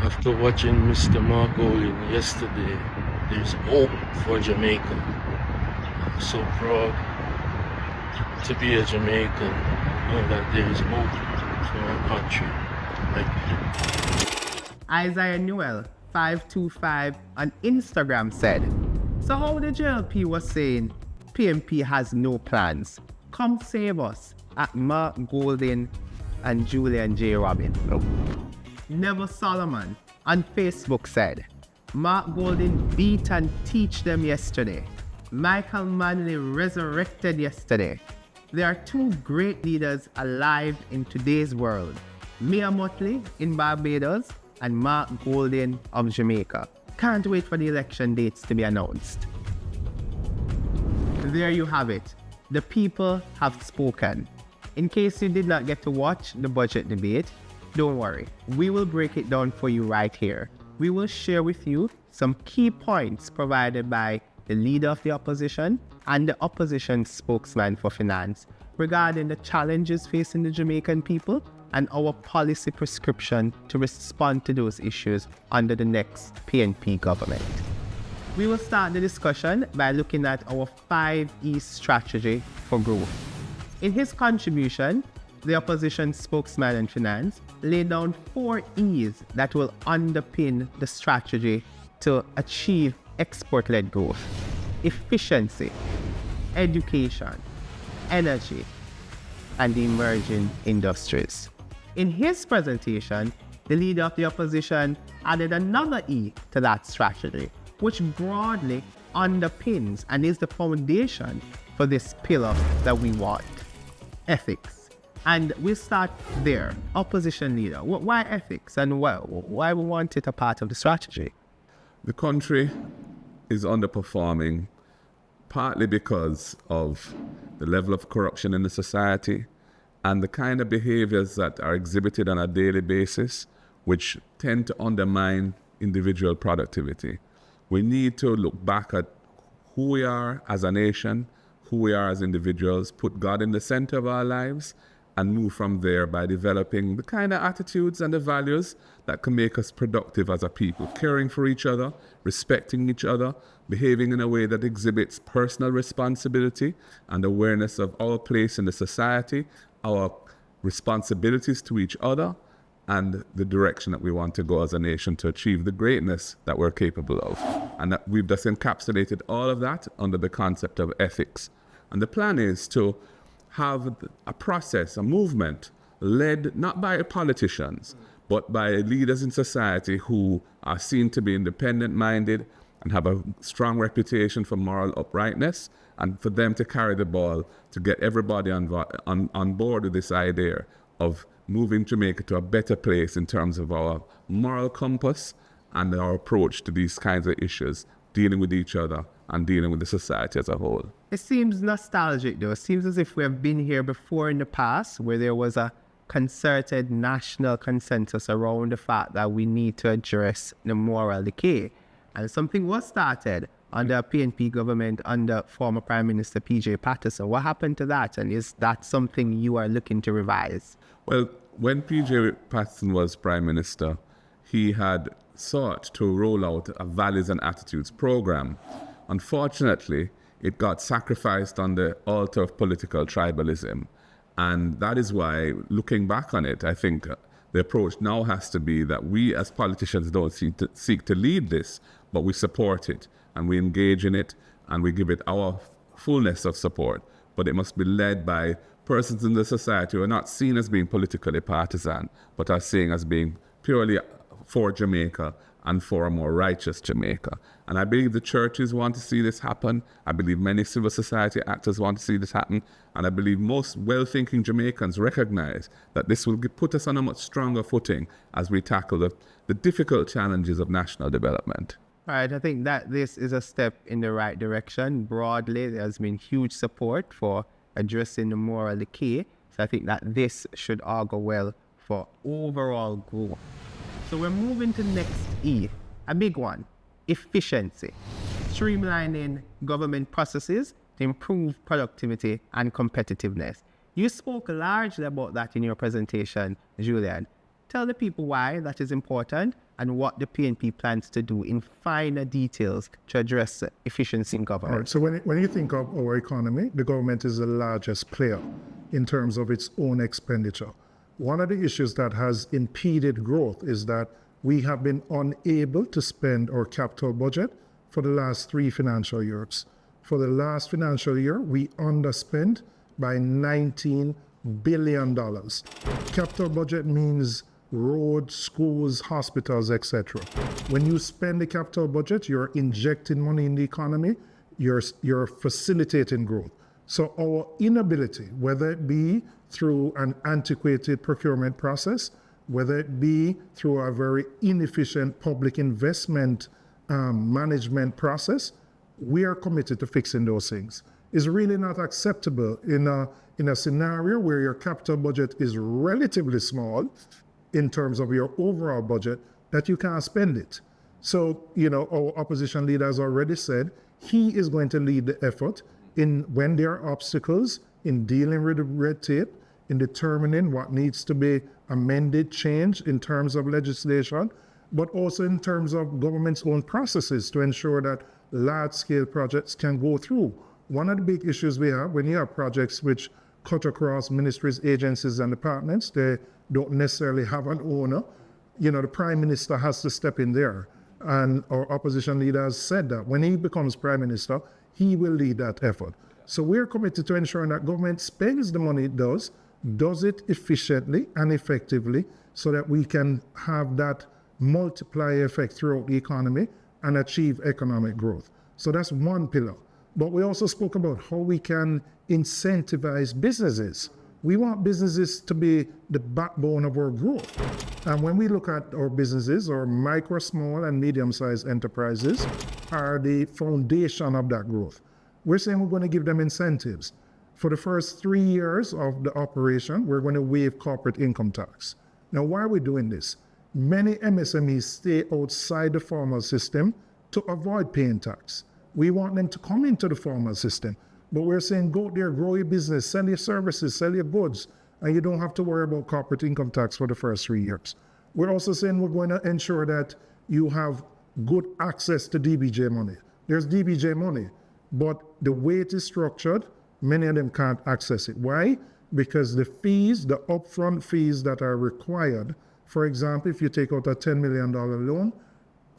After watching Mr. Margolin yesterday, there's hope for Jamaica. I'm so proud to be a Jamaican. Know that there is hope for our country. Thank you. Isaiah Newell 525 on Instagram said, so how the JLP was saying PMP has no plans. Come save us at Mark Golden and Julian J. Robin. Never Solomon on Facebook said, Mark Golden beat and teach them yesterday. Michael Manley resurrected yesterday. There are two great leaders alive in today's world. Mia Motley in Barbados and Mark Golden of Jamaica. Can't wait for the election dates to be announced. There you have it. The people have spoken. In case you did not get to watch the budget debate, don't worry. We will break it down for you right here. We will share with you some key points provided by the leader of the opposition and the opposition spokesman for finance regarding the challenges facing the Jamaican people and our policy prescription to respond to those issues under the next PNP government. We will start the discussion by looking at our 5E strategy for growth. In his contribution, the opposition spokesman on finance laid down 4 E's that will underpin the strategy to achieve export-led growth: efficiency, education, energy, and the emerging industries. In his presentation, the leader of the opposition added another E to that strategy, which broadly underpins and is the foundation for this pillar that we want: ethics. And we'll start there. Opposition leader, why ethics and why we want it a part of the strategy? The country is underperforming partly because of the level of corruption in the society and the kind of behaviors that are exhibited on a daily basis, which tend to undermine individual productivity. We need to look back at who we are as a nation, who we are as individuals, put God in the center of our lives, and move from there by developing the kind of attitudes and the values that can make us productive as a people, caring for each other, respecting each other, behaving in a way that exhibits personal responsibility and awareness of our place in the society, our responsibilities to each other, and the direction that we want to go as a nation to achieve the greatness that we're capable of. And that we've just encapsulated all of that under the concept of ethics. And the plan is to have a process, a movement, led not by politicians, but by leaders in society who are seen to be independent-minded and have a strong reputation for moral uprightness, and for them to carry the ball to get everybody on board with this idea of moving Jamaica to a better place in terms of our moral compass and our approach to these kinds of issues, dealing with each other and dealing with the society as a whole. It seems nostalgic though. It seems as if we have been here before in the past where there was a concerted national consensus around the fact that we need to address the moral decay. And something was started under a PNP government under former Prime Minister P.J. Patterson. What happened to that? And is that something you are looking to revise? Well, when P.J. Patterson was Prime Minister, he had sought to roll out a values and attitudes program. Unfortunately, it got sacrificed on the altar of political tribalism. And that is why, looking back on it, I think the approach now has to be that we as politicians don't seek to lead this, but we support it and we engage in it and we give it our fullness of support. But it must be led by persons in the society who are not seen as being politically partisan, but are seen as being purely for Jamaica and for a more righteous Jamaica. And I believe the churches want to see this happen. I believe many civil society actors want to see this happen. And I believe most well-thinking Jamaicans recognize that this will put us on a much stronger footing as we tackle the difficult challenges of national development. All right, I think that this is a step in the right direction. Broadly, there has been huge support for addressing the moral decay. So I think that this should augur well for overall growth. So we're moving to next E, a big one: efficiency. Streamlining government processes to improve productivity and competitiveness. You spoke largely about that in your presentation, Julian. Tell the people why that is important and what the PNP plans to do in finer details to address efficiency in government. All right, so when you think of our economy, the government is the largest player in terms of its own expenditure. One of the issues that has impeded growth is that we have been unable to spend our capital budget for the last 3 financial years. For the last financial year, we underspent by $19 billion. Capital budget means roads, schools, hospitals, etc. When you spend the capital budget, you're injecting money in the economy, you're facilitating growth. So our inability, whether it be through an antiquated procurement process, whether it be through a very inefficient public investment management process, we are committed to fixing those things. It's really not acceptable in a scenario where your capital budget is relatively small in terms of your overall budget that you can't spend it. So, our opposition leader has already said he is going to lead the effort in when there are obstacles in dealing with the red tape, in determining what needs to be amended, changed in terms of legislation, but also in terms of government's own processes to ensure that large-scale projects can go through. One of the big issues we have when you have projects which cut across ministries, agencies, and departments, they don't necessarily have an owner. The Prime Minister has to step in there. And our opposition leader has said that when he becomes Prime Minister, he will lead that effort. So we're committed to ensuring that government spends the money it does it efficiently and effectively so that we can have that multiplier effect throughout the economy and achieve economic growth. So that's one pillar. But we also spoke about how we can incentivize businesses. We want businesses to be the backbone of our growth. And when we look at our businesses, our micro, small, and medium-sized enterprises are the foundation of that growth. We're saying we're going to give them incentives. For the first 3 years of the operation, we're going to waive corporate income tax. Now, why are we doing this? Many MSMEs stay outside the formal system to avoid paying tax. We want them to come into the formal system. But we're saying go there, grow your business, sell your services, sell your goods, and you don't have to worry about corporate income tax for the first 3 years. We're also saying we're going to ensure that you have good access to DBJ money. There's DBJ money, but the way it is structured, many of them can't access it. Why? Because the fees, the upfront fees that are required, for example, if you take out a $10 million loan,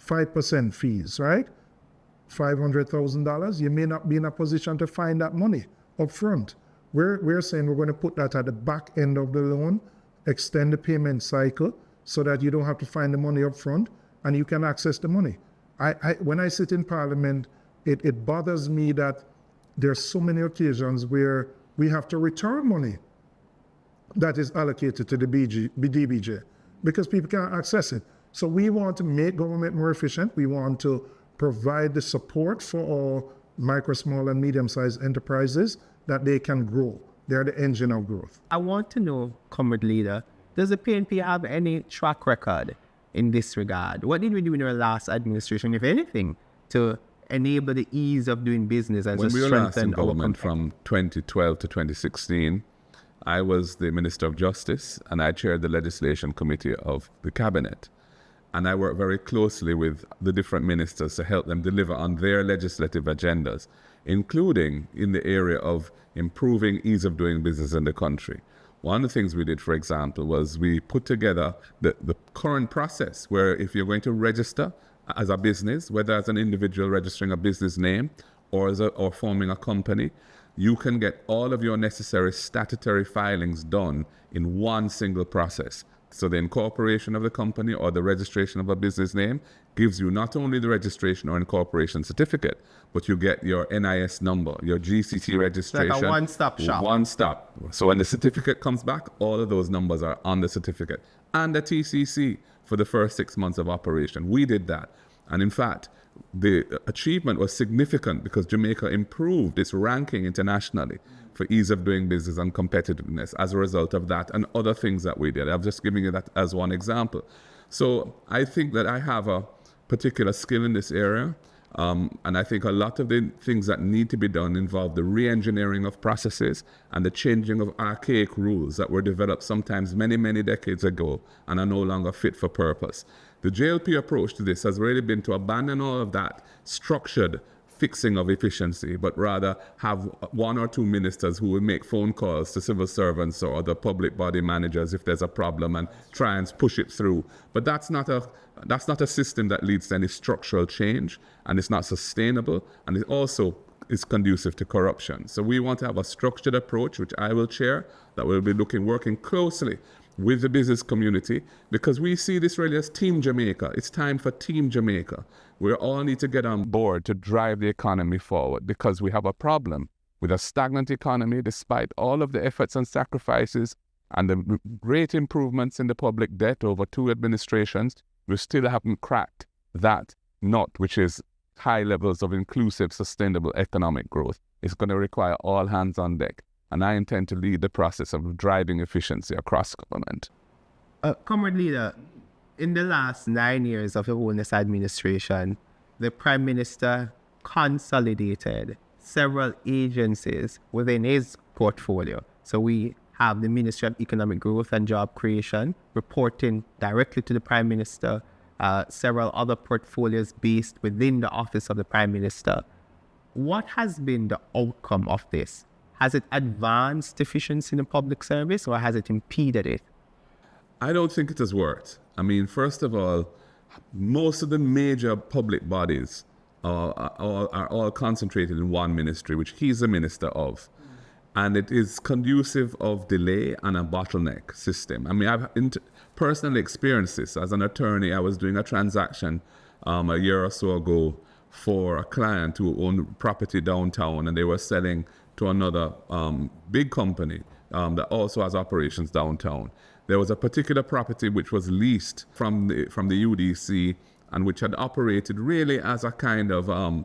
5% fees, right? $500,000, you may not be in a position to find that money up front. We're saying we're going to put that at the back end of the loan, extend the payment cycle so that you don't have to find the money up front and you can access the money. When I sit in Parliament, it bothers me that there's so many occasions where we have to return money that is allocated to the DBJ because people can't access it. So we want to make government more efficient. We want to provide the support for all micro, small, and medium-sized enterprises that they can grow. They're the engine of growth. I want to know, Comrade Leader, does the PNP have any track record in this regard? What did we do in our last administration, if anything, to enable the ease of doing business and to strengthen our When we were last in government from 2012 to 2016, I was the Minister of Justice and I chaired the legislation committee of the cabinet. And I worked very closely with the different ministers to help them deliver on their legislative agendas, including in the area of improving ease of doing business in the country. One of the things we did, for example, was we put together the current process where if you're going to register as a business, whether as an individual registering a business name or forming a company, you can get all of your necessary statutory filings done in one single process. So the incorporation of the company or the registration of a business name gives you not only the registration or incorporation certificate, but you get your NIS number, your GCT registration. It's like a one-stop shop. One stop. So when the certificate comes back, all of those numbers are on the certificate. And the TCC for the first 6 months of operation. We did that. And in fact, the achievement was significant because Jamaica improved its ranking internationally for ease of doing business and competitiveness as a result of that and other things that we did. I'm just giving you that as one example. So I think that I have a particular skill in this area. And I think a lot of the things that need to be done involve the re-engineering of processes and the changing of archaic rules that were developed sometimes many, many decades ago and are no longer fit for purpose. The JLP approach to this has really been to abandon all of that structured fixing of efficiency, but rather have one or two ministers who will make phone calls to civil servants or other public body managers if there's a problem and try and push it through. But that's not a system that leads to any structural change, and it's not sustainable, and it also is conducive to corruption. So we want to have a structured approach, which I will chair, that will be working closely with the business community, because we see this really as Team Jamaica. It's time for Team Jamaica. We all need to get on board to drive the economy forward, because we have a problem with a stagnant economy despite all of the efforts and sacrifices and the great improvements in the public debt over 2 administrations. We still haven't cracked that nut, which is high levels of inclusive, sustainable economic growth. It's going to require all hands on deck. And I intend to lead the process of driving efficiency across government. Comrade Leader, in the last 9 years of the Wellness administration, the Prime Minister consolidated several agencies within his portfolio. So we have the Ministry of Economic Growth and Job Creation reporting directly to the Prime Minister, several other portfolios based within the office of the Prime Minister. What has been the outcome of this? Has it advanced efficiency in the public service, or has it impeded it? I don't think it has worked. I mean, first of all, most of the major public bodies are all concentrated in one ministry, which he's the minister of. And it is conducive of delay and a bottleneck system. I mean, I've personally experienced this. As an attorney, I was doing a transaction a year or so ago for a client who owned property downtown, and they were selling to another big company that also has operations downtown. There was a particular property which was leased from the UDC and which had operated really as a kind of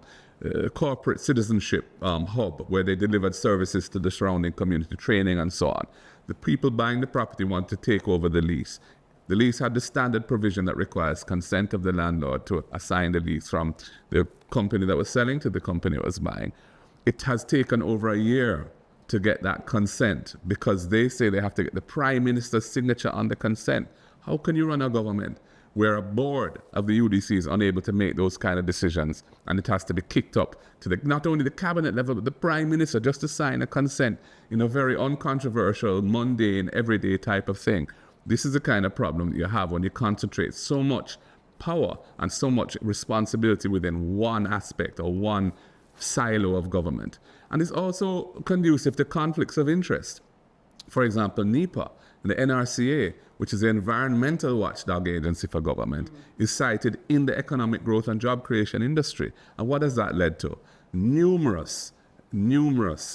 corporate citizenship hub where they delivered services to the surrounding community, training and so on. The people buying the property wanted to take over the lease. The lease had the standard provision that requires consent of the landlord to assign the lease from the company that was selling to the company that was buying. It has taken over a year to get that consent because they say they have to get the Prime Minister's signature on the consent. How can you run a government where a board of the UDC is unable to make those kind of decisions, and it has to be kicked up to not only the cabinet level, but the Prime Minister just to sign a consent in a very uncontroversial, mundane, everyday type of thing? This is the kind of problem that you have when you concentrate so much power and so much responsibility within one aspect or one silo of government. And it's also conducive to conflicts of interest. For example, NEPA, the NRCA, which is the environmental watchdog agency for government, is cited in the economic growth and job creation industry. And what has that led to? Numerous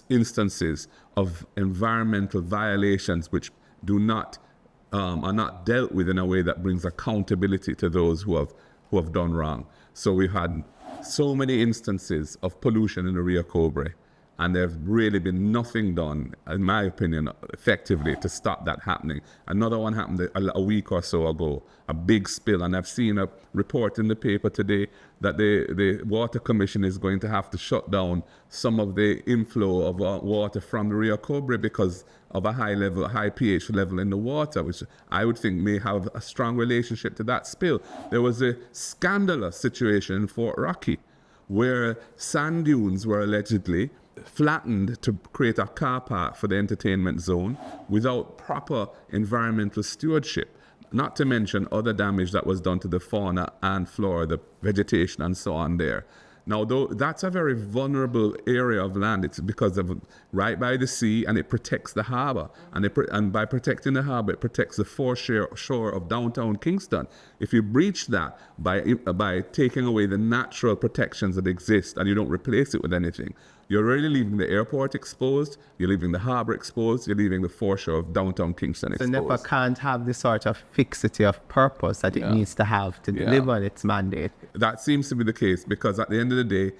instances of environmental violations which are not dealt with in a way that brings accountability to those who have done wrong. So we've had so many instances of pollution in the Rio Cobre, and there's really been nothing done, in my opinion, effectively to stop that happening. Another one happened a week or so ago, a big spill, and I've seen a report in the paper today that the Water Commission is going to have to shut down some of the inflow of water from the Rio Cobre because of a high pH level in the water, which I would think may have a strong relationship to that spill. There was a scandalous situation in Fort Rocky where sand dunes were allegedly flattened to create a car park for the entertainment zone without proper environmental stewardship, not to mention other damage that was done to the fauna and flora, the vegetation and so on there. Now, though, that's a very vulnerable area of land. It's because of right by the sea, and it protects the harbor. And by protecting the harbor, it protects the foreshore of downtown Kingston. If you breach that by taking away the natural protections that exist and you don't replace it with anything, you're really leaving the airport exposed, you're leaving the harbor exposed, you're leaving the foreshore of downtown Kingston exposed. So NEPA can't have the sort of fixity of purpose that it needs to have to deliver on its mandate. That seems to be the case because at the end of the day,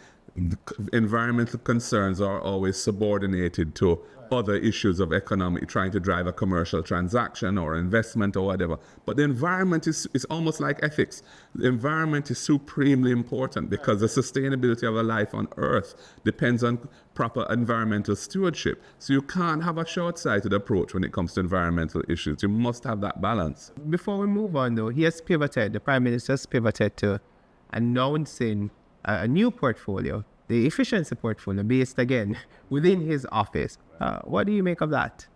environmental concerns are always subordinated to other issues of economic, trying to drive a commercial transaction or investment or whatever. But the environment is almost like ethics. The environment is supremely important because the sustainability of a life on Earth depends on proper environmental stewardship. So you can't have a short-sighted approach when it comes to environmental issues. You must have that balance. Before we move on, though, he has pivoted, the Prime Minister has pivoted to announcing a new portfolio, the efficiency portfolio, based again within his office. What do you make of that?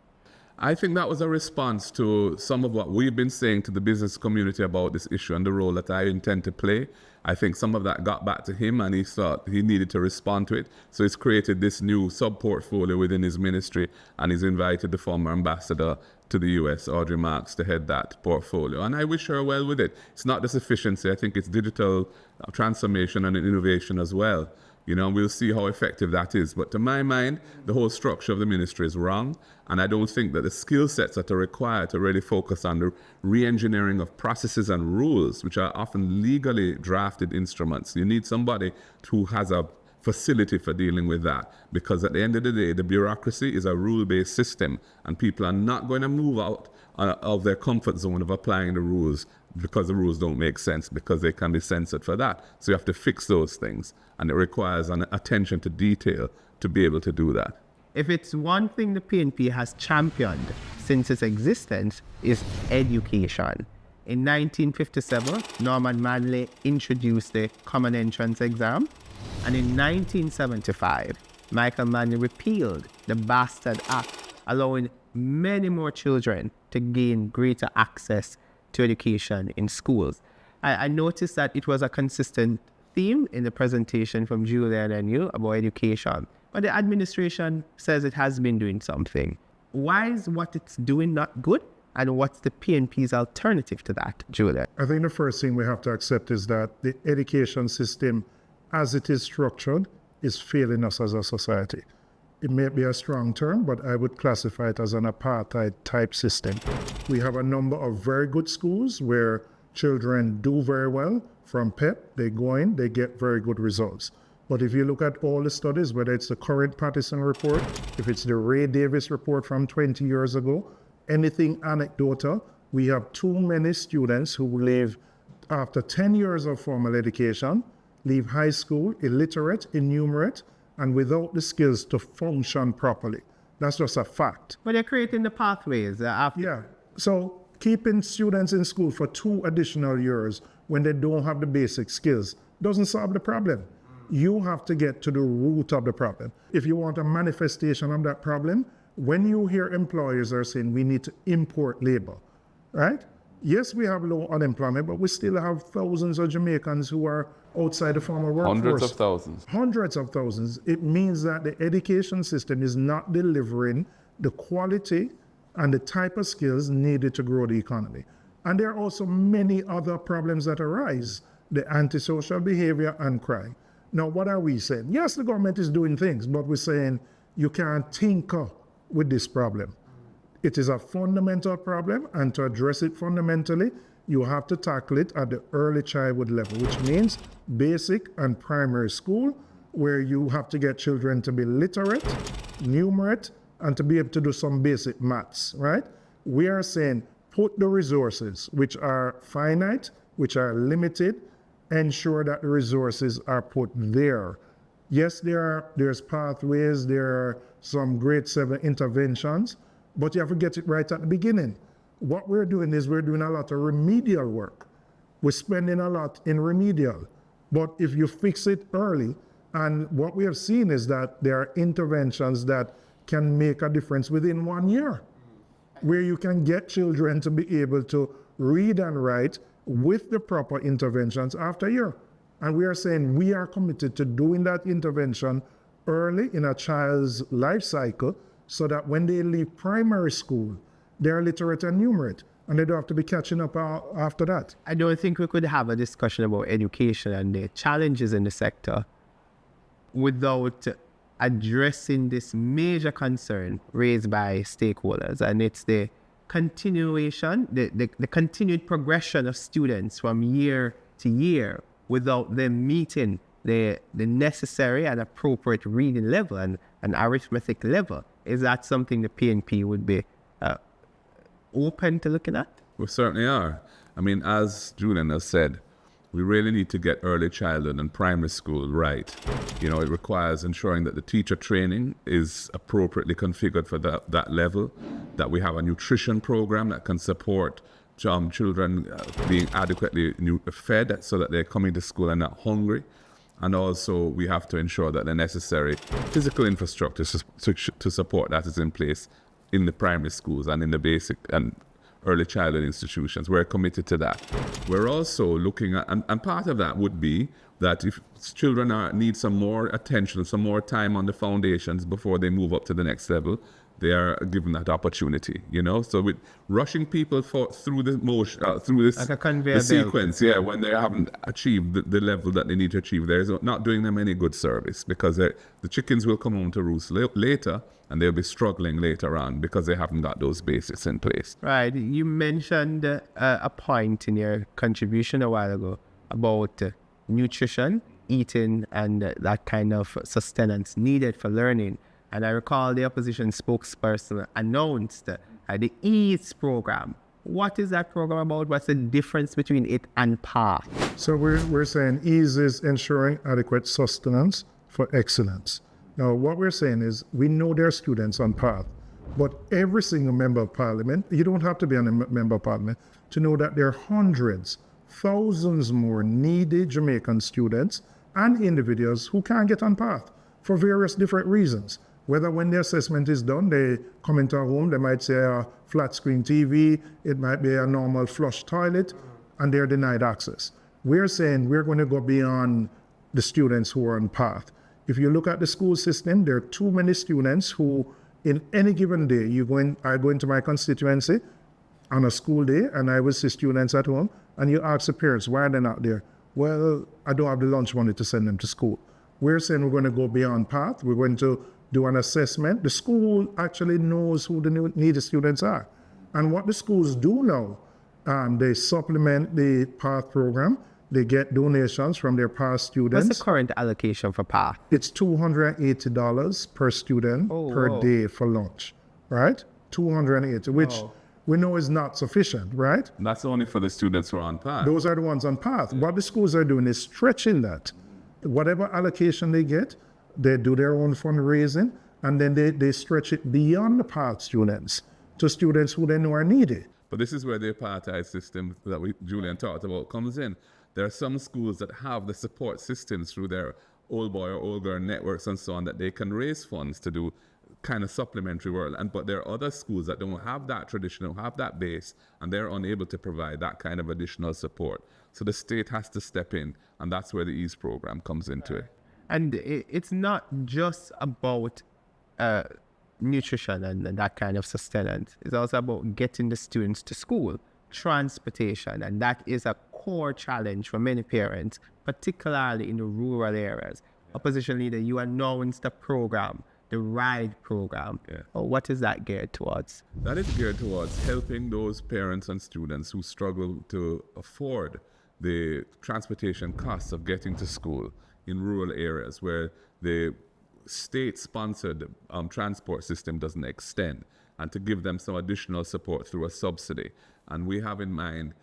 I think that was a response to some of what we've been saying to the business community about this issue and the role that I intend to play. I think some of that got back to him and he thought he needed to respond to it. So he's created this new sub-portfolio within his ministry and he's invited the former ambassador to the US, Audrey Marks, to head that portfolio. And I wish her well with it. It's not just efficiency, I think it's digital transformation and innovation as well. You know, we'll see how effective that is. But to my mind, the whole structure of the ministry is wrong. And I don't think that the skill sets that are required to really focus on the re-engineering of processes and rules, which are often legally drafted instruments. You need somebody who has a facility for dealing with that. Because at the end of the day, the bureaucracy is a rule-based system. And people are not going to move out of their comfort zone of applying the rules because the rules don't make sense, because they can be censored for that. So you have to fix those things. And it requires an attention to detail to be able to do that. If it's one thing the PNP has championed since its existence, is education. In 1957, Norman Manley introduced the Common Entrance Exam. And in 1975, Michael Manley repealed the Bastard Act, allowing many more children to gain greater access to education in schools. I noticed that it was a consistent theme in the presentation from Julian and you about education. But the administration says it has been doing something. Why is what it's doing not good? And what's the PNP's alternative to that, Julian? I think the first thing we have to accept is that the education system, as it is structured, is failing us as a society. It may be a strong term, but I would classify it as an apartheid type system. We have a number of very good schools where children do very well. From PEP, they go in, they get very good results. But if you look at all the studies, whether it's the current Patterson report, if it's the Ray Davis report from 20 years ago, anything anecdotal, we have too many students who leave after 10 years of formal education, leave high school illiterate, innumerate, and without the skills to function properly. That's just a fact. But they're creating the pathways after. Yeah. So keeping students in school for 2 additional years when they don't have the basic skills doesn't solve the problem. You have to get to the root of the problem. If you want a manifestation of that problem, when you hear employers are saying we need to import labor, right? Yes, we have low unemployment, but we still have thousands of Jamaicans who are outside the formal workforce. Hundreds of thousands. Hundreds of thousands. It means that the education system is not delivering the quality and the type of skills needed to grow the economy. And there are also many other problems that arise, the antisocial behavior and crime. Now, what are we saying? Yes, the government is doing things, but we're saying you can't tinker with this problem. It is a fundamental problem, and to address it fundamentally, you have to tackle it at the early childhood level, which means basic and primary school, where you have to get children to be literate, numerate, and to be able to do some basic maths, right? We are saying put the resources, which are finite, which are limited, ensure that the resources are put there. Yes, there's pathways, there are some grade 7 interventions, but you have to get it right at the beginning. What we're doing is we're doing a lot of remedial work. We're spending a lot in remedial. But if you fix it early, and what we have seen is that there are interventions that can make a difference within 1 year, where you can get children to be able to read and write with the proper interventions after a year. And we are saying we are committed to doing that intervention early in a child's life cycle, so that when they leave primary school, they're literate and numerate, and they don't have to be catching up after that. I don't think we could have a discussion about education and the challenges in the sector without addressing this major concern raised by stakeholders, and it's the continuation, the continued progression of students from year to year without them meeting the necessary and appropriate reading level and arithmetic level. Is that something the PNP would be open to looking at? We certainly are. I mean, as Julian has said, we really need to get early childhood and primary school right. You know, it requires ensuring that the teacher training is appropriately configured for that level, that we have a nutrition program that can support children being adequately fed so that they're coming to school and not hungry. And also we have to ensure that the necessary physical infrastructure to support that is in place in the primary schools and in the basic and early childhood institutions. We're committed to that. We're also looking at, and part of that would be that if children need some more attention, some more time on the foundations before they move up to the next level, they are given that opportunity, you know. So with rushing people through the motion, through this like a the sequence, when they haven't achieved the level that they need to achieve, there's not doing them any good service, because the chickens will come home to roost later, and they'll be struggling later on because they haven't got those basics in place. Right. You mentioned a point in your contribution a while ago about nutrition, eating, and that kind of sustenance needed for learning. And I recall the opposition spokesperson announced the EASE program. What is that program about? What's the difference between it and PATH? So we're saying EASE is ensuring adequate sustenance for excellence. Now, what we're saying is we know there are students on PATH, but every single member of parliament, you don't have to be a member of parliament to know that there are hundreds, thousands more needy Jamaican students and individuals who can't get on PATH for various different reasons. Whether when the assessment is done, they come into a home, they might say a flat screen TV, it might be a normal flush toilet, and they're denied access. We're saying we're going to go beyond the students who are on PATH. If you look at the school system, there are too many students who, in any given day, I go into my constituency on a school day, and I will see students at home, and you ask the parents, why are they not there? Well, I don't have the lunch money to send them to school. We're saying we're going to go beyond PATH. We're going to do an assessment. The school actually knows who the needy students are. And what the schools do now, they supplement the PATH program. They get donations from their PATH students. What's the current allocation for PATH? It's $280 per student per day for lunch, right? $280, which we know is not sufficient, right? And that's only for the students who are on PATH. Those are the ones on PATH. What the schools are doing is stretching that. Whatever allocation they get, they do their own fundraising, and then they stretch it beyond the PATH students to students who they know are needy. But this is where the apartheid system that Julian talked about comes in. There are some schools that have the support systems through their old boy or old girl networks and so on that they can raise funds to do kind of supplementary work. But there are other schools that don't have that tradition, don't have that base, and they're unable to provide that kind of additional support. So the state has to step in, and that's where the EASE program comes into it. And it's not just about nutrition and that kind of sustenance. It's also about getting the students to school, transportation, and that is a core challenge for many parents, particularly in the rural areas. Opposition leader, you announced the program, the RIDE program. Yeah. What is that geared towards? That is geared towards helping those parents and students who struggle to afford the transportation costs of getting to school in rural areas where the state-sponsored transport system doesn't extend, and to give them some additional support through a subsidy. And we have in mind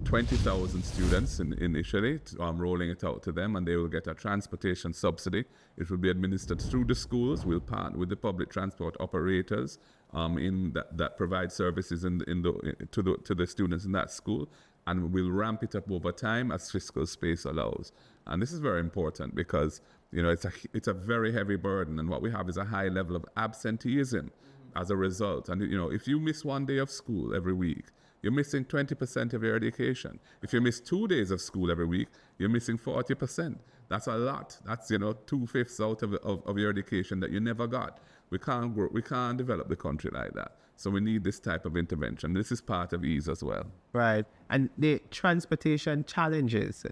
20,000 students initially, rolling it out to them, and they will get a transportation subsidy. It will be administered through the schools. We'll partner with the public transport operators that provide services to the students in that school, and we'll ramp it up over time as fiscal space allows. And this is very important because, you know, it's a very heavy burden, and what we have is a high level of absenteeism as a result. And, you know, if you miss one day of school every week, you're missing 20% of your education. If you miss 2 days of school every week, you're missing 40%. That's a lot. That's, you know, 2/5 out of your education that you never got. We can't grow, we can't develop the country like that. So we need this type of intervention. This is part of EASE as well. Right. And the transportation challenges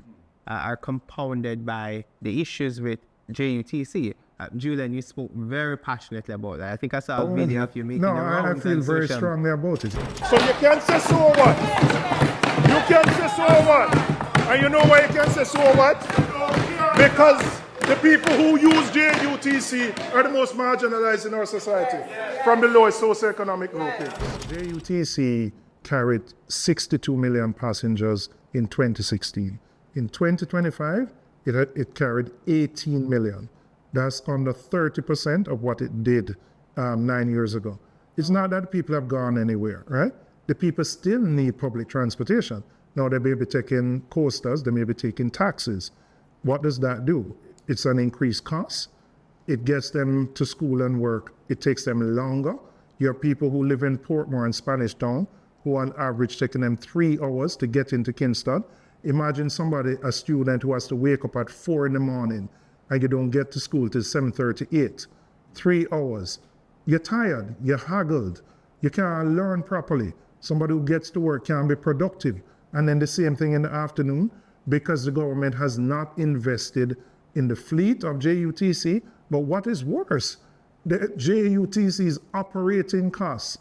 are compounded by the issues with JUTC. Julian, you spoke very passionately about that. I think I saw a video of you making the rounds. I feel very strongly about it. So you can say so what? You can say so what? And you know why you can say so what? Because the people who use JUTC are the most marginalized in our society from the lowest socioeconomic grouping. JUTC carried 62 million passengers in 2016. In 2025, it carried 18 million. That's under 30% of what it did 9 years ago. It's not that people have gone anywhere, right? The people still need public transportation. Now they may be taking coasters, they may be taking taxis. What does that do? It's an increased cost. It gets them to school and work. It takes them longer. You have people who live in Portmore and Spanish Town who on average taking them 3 hours to get into Kingston. Imagine somebody, a student who has to wake up at 4 in the morning and you don't get to school till 7:38. 3 hours. You're tired, you're haggled, you can't learn properly. Somebody who gets to work can't be productive. And then the same thing in the afternoon, because the government has not invested in the fleet of JUTC. But what is worse, the JUTC's operating costs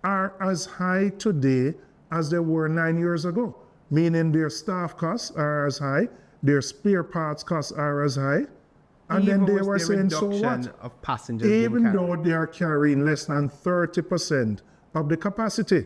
are as high today as they were 9 years ago, meaning their staff costs are as high, their spare parts costs are as high. And Even then they with were the saying, so reduction what? of passengers being Even carried. though they are carrying less than 30% of the capacity,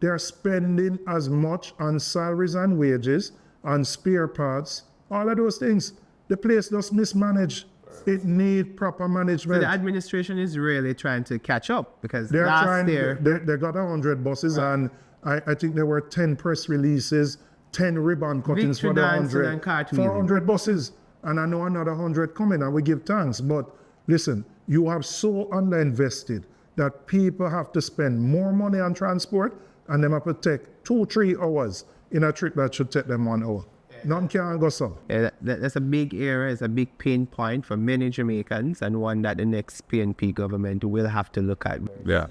they are spending as much on salaries and wages, on spare parts, all of those things. The place just mismanaged. It needs proper So management. the administration is really trying to catch up because They're last trying, year, they got 100 buses, and I think there were 10 press releases, 10 ribbon cuttings Victory for the dancing 100, and cartwheeling. for 100 buses. And I know another 100 coming, and we give thanks. But listen, you have so underinvested that people have to spend more money on transport, and them have to take 2-3 hours in a trip that should take them 1 hour. None can go so. that's a big area, it's a big pain point for many Jamaicans, and one that the next PNP government will have to look at. Yeah.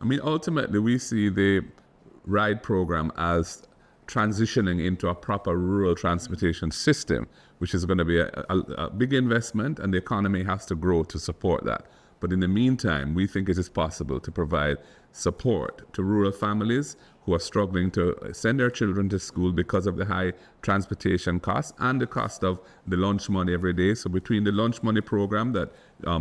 I mean, ultimately, we see the RIDE program as transitioning into a proper rural transportation system, which is going to be a big investment, and the economy has to grow to support that. But in the meantime, we think it is possible to provide support to rural families who are struggling to send their children to school because of the high transportation costs and the cost of the lunch money every day. So between the lunch money program that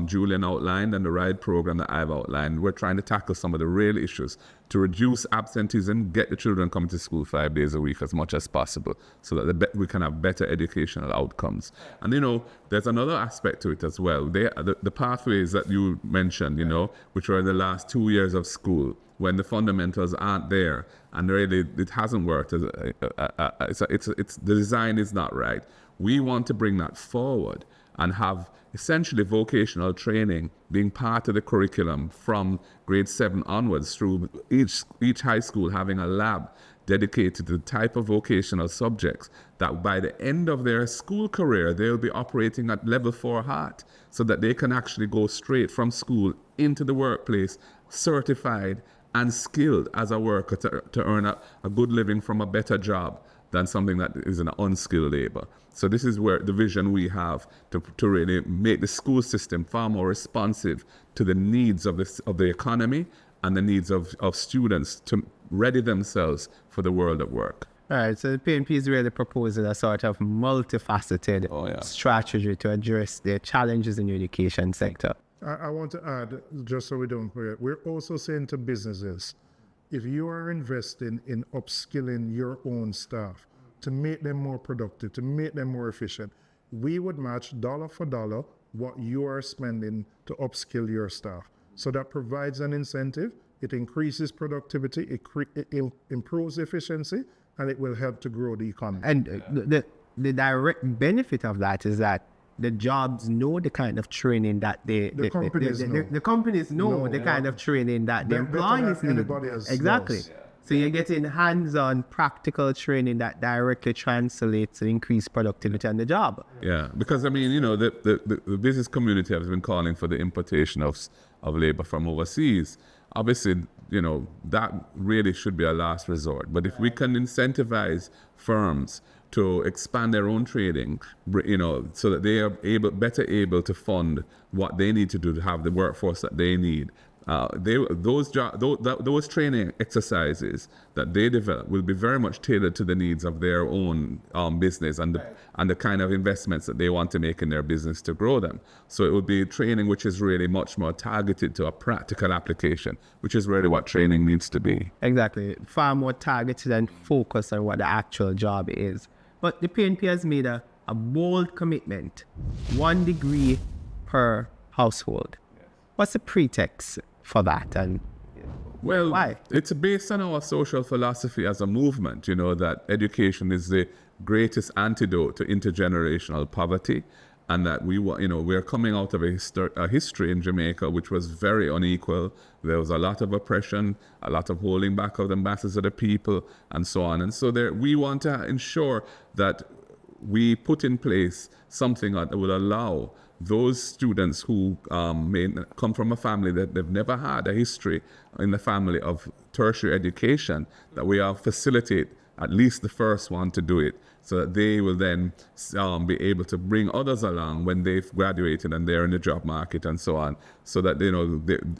Julian outlined and the RIDE program that I've outlined, we're trying to tackle some of the real issues to reduce absenteeism, get the children coming to school 5 days a week as much as possible so that we can have better educational outcomes. And, there's another aspect to it as well. The pathways that you mentioned, which were in the last 2 years of school, when the fundamentals aren't there and really it hasn't worked. The design is not right. We want to bring that forward and have essentially vocational training being part of the curriculum from grade 7 onwards, through each high school having a lab dedicated to the type of vocational subjects that by the end of their school career, they'll be operating at level 4 heart, so that they can actually go straight from school into the workplace, certified and skilled as a worker to earn a good living from a better job than something that is an unskilled labor. So this is where the vision we have to really make the school system far more responsive to the needs of the economy and the needs of students to ready themselves for the world of work. All right, so the PNP is really proposing a sort of multifaceted strategy to address the challenges in the education sector. I want to add, just so we don't forget, we're also saying to businesses, if you are investing in upskilling your own staff to make them more productive, to make them more efficient, we would match dollar for dollar what you are spending to upskill your staff. So that provides an incentive, it increases productivity, it improves efficiency, and it will help to grow the economy. And the direct benefit of that is that the jobs know the kind of training that the companies know the kind of training that the employees need. Exactly. Knows. So you're getting hands-on practical training that directly translates to increased productivity on the job. Yeah, because the business community has been calling for the importation of labor from overseas. Obviously, that really should be a last resort. But if we can incentivize firms to expand their own trading, so that they are better able to fund what they need to do to have the workforce that they need, Those training exercises that they develop will be very much tailored to the needs of their own business and the kind of investments that they want to make in their business to grow them. So it will be training which is really much more targeted to a practical application, which is really what training needs to be. Exactly. Far more targeted and focused on what the actual job is. But the PNP has made a bold commitment, 1 degree per household. What's the pretext for that, and well, why? It's based on our social philosophy as a movement, that education is the greatest antidote to intergenerational poverty, and that we're coming out of a history in Jamaica which was very unequal. There was a lot of oppression, a lot of holding back of the masses of the people, and so on. And so we want to ensure that we put in place something that will allow those students who may come from a family that they've never had a history in the family of tertiary education, that we facilitate at least the first one to do it, so that they will then be able to bring others along when they've graduated and they're in the job market and so on, so that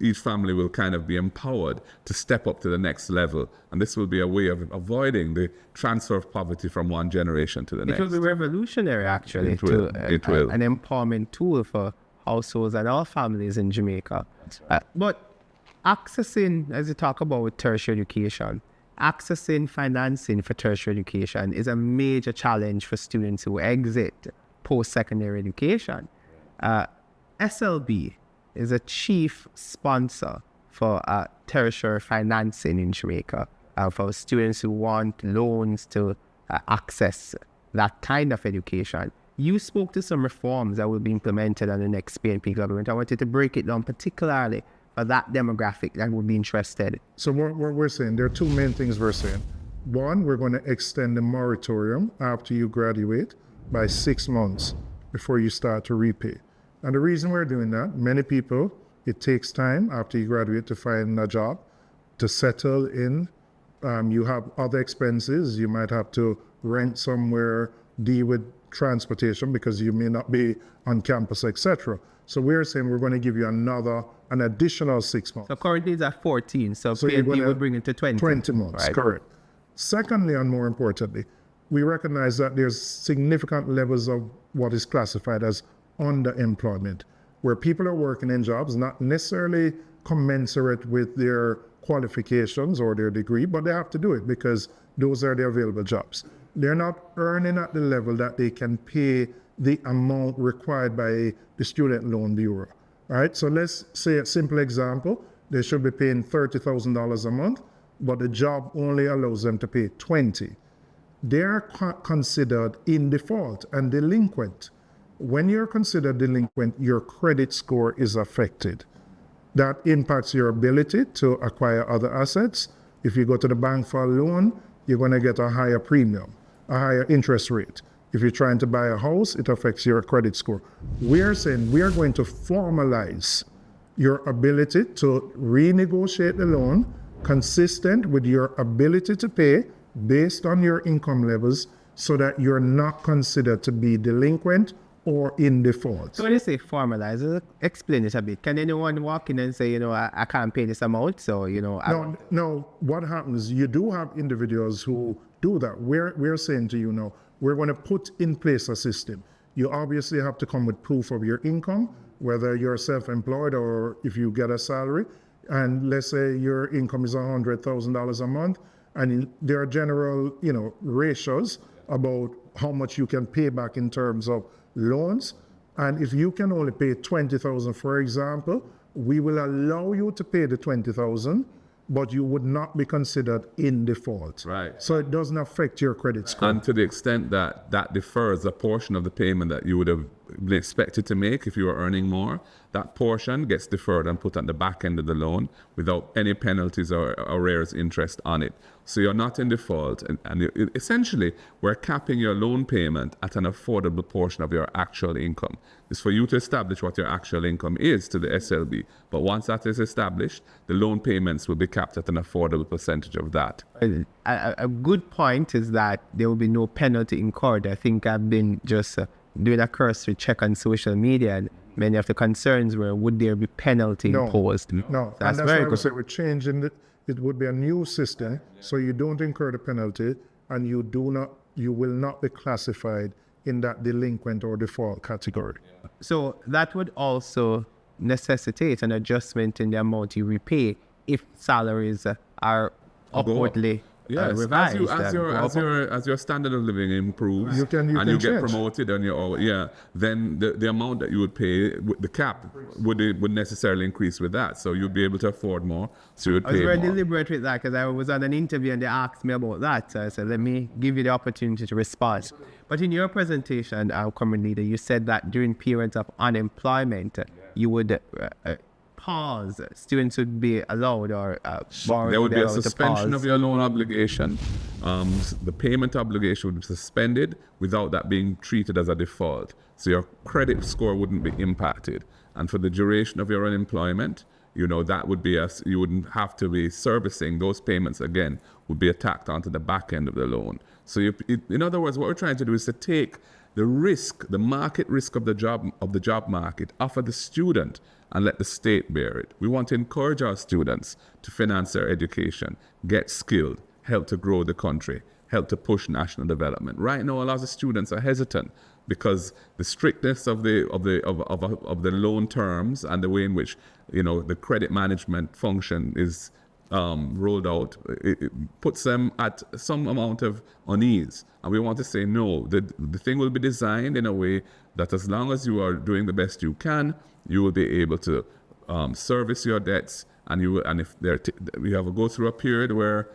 each family will kind of be empowered to step up to the next level. And this will be a way of avoiding the transfer of poverty from one generation to the next. It will be revolutionary, actually. It will. An empowerment tool for households and all families in Jamaica. But accessing, as you talk about with tertiary education, accessing financing for tertiary education is a major challenge for students who exit post-secondary education. SLB is a chief sponsor for tertiary financing in Jamaica for students who want loans to access that kind of education. You spoke to some reforms that will be implemented on the next PNP government. I wanted to break it down particularly for that demographic that would be interested. So what we're saying, there are two main things we're saying. One, we're going to extend the moratorium after you graduate by 6 months before you start to repay. And the reason we're doing that, many people, it takes time after you graduate to find a job, to settle in. You have other expenses. You might have to rent somewhere, deal with transportation because you may not be on campus, etc. So we're saying we're going to give you an additional 6 months. So currently it's at 14, so PNP will bring it to 20. 20 months, right. Correct. Secondly, and more importantly, we recognize that there's significant levels of what is classified as underemployment, where people are working in jobs not necessarily commensurate with their qualifications or their degree, but they have to do it because those are the available jobs. They're not earning at the level that they can pay the amount required by the Student Loan Bureau. Right? So let's say a simple example, they should be paying $30,000 a month, but the job only allows them to pay $20,000. They're considered in default and delinquent. When you're considered delinquent, your credit score is affected. That impacts your ability to acquire other assets. If you go to the bank for a loan, you're going to get a higher premium, a higher interest rate. If you're trying to buy a house, it affects your credit score. We're saying we are going to formalize your ability to renegotiate the loan consistent with your ability to pay based on your income levels, so that you're not considered to be delinquent or in default. So when you say formalize, explain it a bit. Can anyone walk in and say, I can't pay this amount, so, No, what happens, you do have individuals who do that. We're saying to you now, we're going to put in place a system. You obviously have to come with proof of your income, whether you're self-employed or if you get a salary. And let's say your income is $100,000 a month, and there are general, ratios about how much you can pay back in terms of loans. And if you can only pay $20,000, for example, we will allow you to pay the $20,000, but you would not be considered in default. Right. So it doesn't affect your credit score. And to the extent that that defers a portion of the payment that you would have been expected to make if you were earning more, that portion gets deferred and put at the back end of the loan without any penalties or arrears interest on it. So you're not in default. And essentially, we're capping your loan payment at an affordable portion of your actual income. It's for you to establish what your actual income is to the SLB. But once that is established, the loan payments will be capped at an affordable percentage of that. A good point is that there will be no penalty incurred. I think I've been just doing a cursory check on social media, and many of the concerns were, would there be penalty No. imposed? No, That's and that's very why we good. say we're changing it would be a new system, so you don't incur the penalty, and you will not be classified in that delinquent or default category. So that would also necessitate an adjustment in the amount you repay if salaries are upwardly Yes, revised. as your standard of living improves, You can and you get change. promoted, and then the amount that you would pay, the cap would necessarily increase with that. So you'd be able to afford more. So you would I was pay very more. deliberate with that because I was on an interview and they asked me about that. So I said, let me give you the opportunity to respond. But in your presentation, Comrade Leader, you said that during periods of unemployment, you would pause. Students would be allowed or borrowers There would be a allowed to suspension pause. of your loan obligation. The payment obligation would be suspended without that being treated as a default. So your credit score wouldn't be impacted. And for the duration of your unemployment, that would be you wouldn't have to be servicing those payments again, would be attacked onto the back end of the loan. So in other words, what we're trying to do is to take the risk, the market risk of the job market off of the student and let the state bear it. We want to encourage our students to finance their education, get skilled, help to grow the country, help to push national development. Right now, a lot of students are hesitant because the strictness of the loan terms and the way in which the credit management function is rolled out, it puts them at some amount of unease. And we want to say, no, the thing will be designed in a way that as long as you are doing the best you can, you will be able to service your debts, and if you have to go through a period where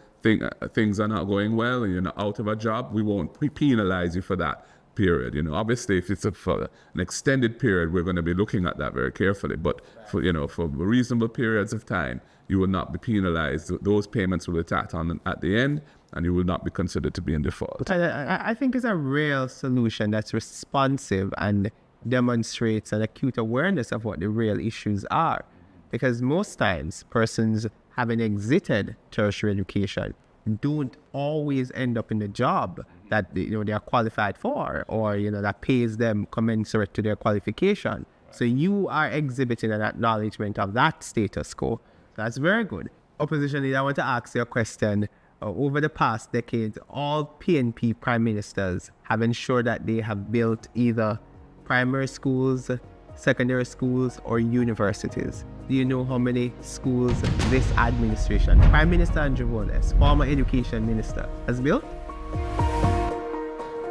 things are not going well and you're not out of a job, we won't penalize you for that period. Obviously, if it's for an extended period, we're going to be looking at that very carefully. But for reasonable periods of time, you will not be penalized. Those payments will be tacked on at the end, and you will not be considered to be in default. I think it's a real solution that's responsive and demonstrates an acute awareness of what the real issues are. Because most times, persons having exited tertiary education don't always end up in the job that they are qualified for, or that pays them commensurate to their qualification. So you are exhibiting an acknowledgement of that status quo. That's very good. Opposition leader, I want to ask you a question. Over the past decades, all PNP prime ministers have ensured that they have built either primary schools, secondary schools, or universities. Do you know how many schools this administration, Prime Minister Andrew Wallace, former education minister, has built?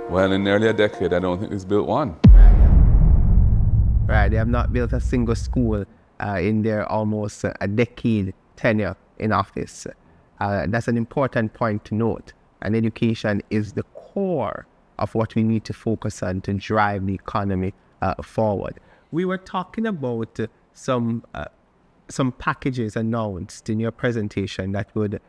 Well, in nearly a decade, I don't think he's built one. Right, they have not built a single school in their almost a decade tenure in office. That's an important point to note. And education is the core of what we need to focus on to drive the economy forward. We were talking about some packages announced in your presentation that would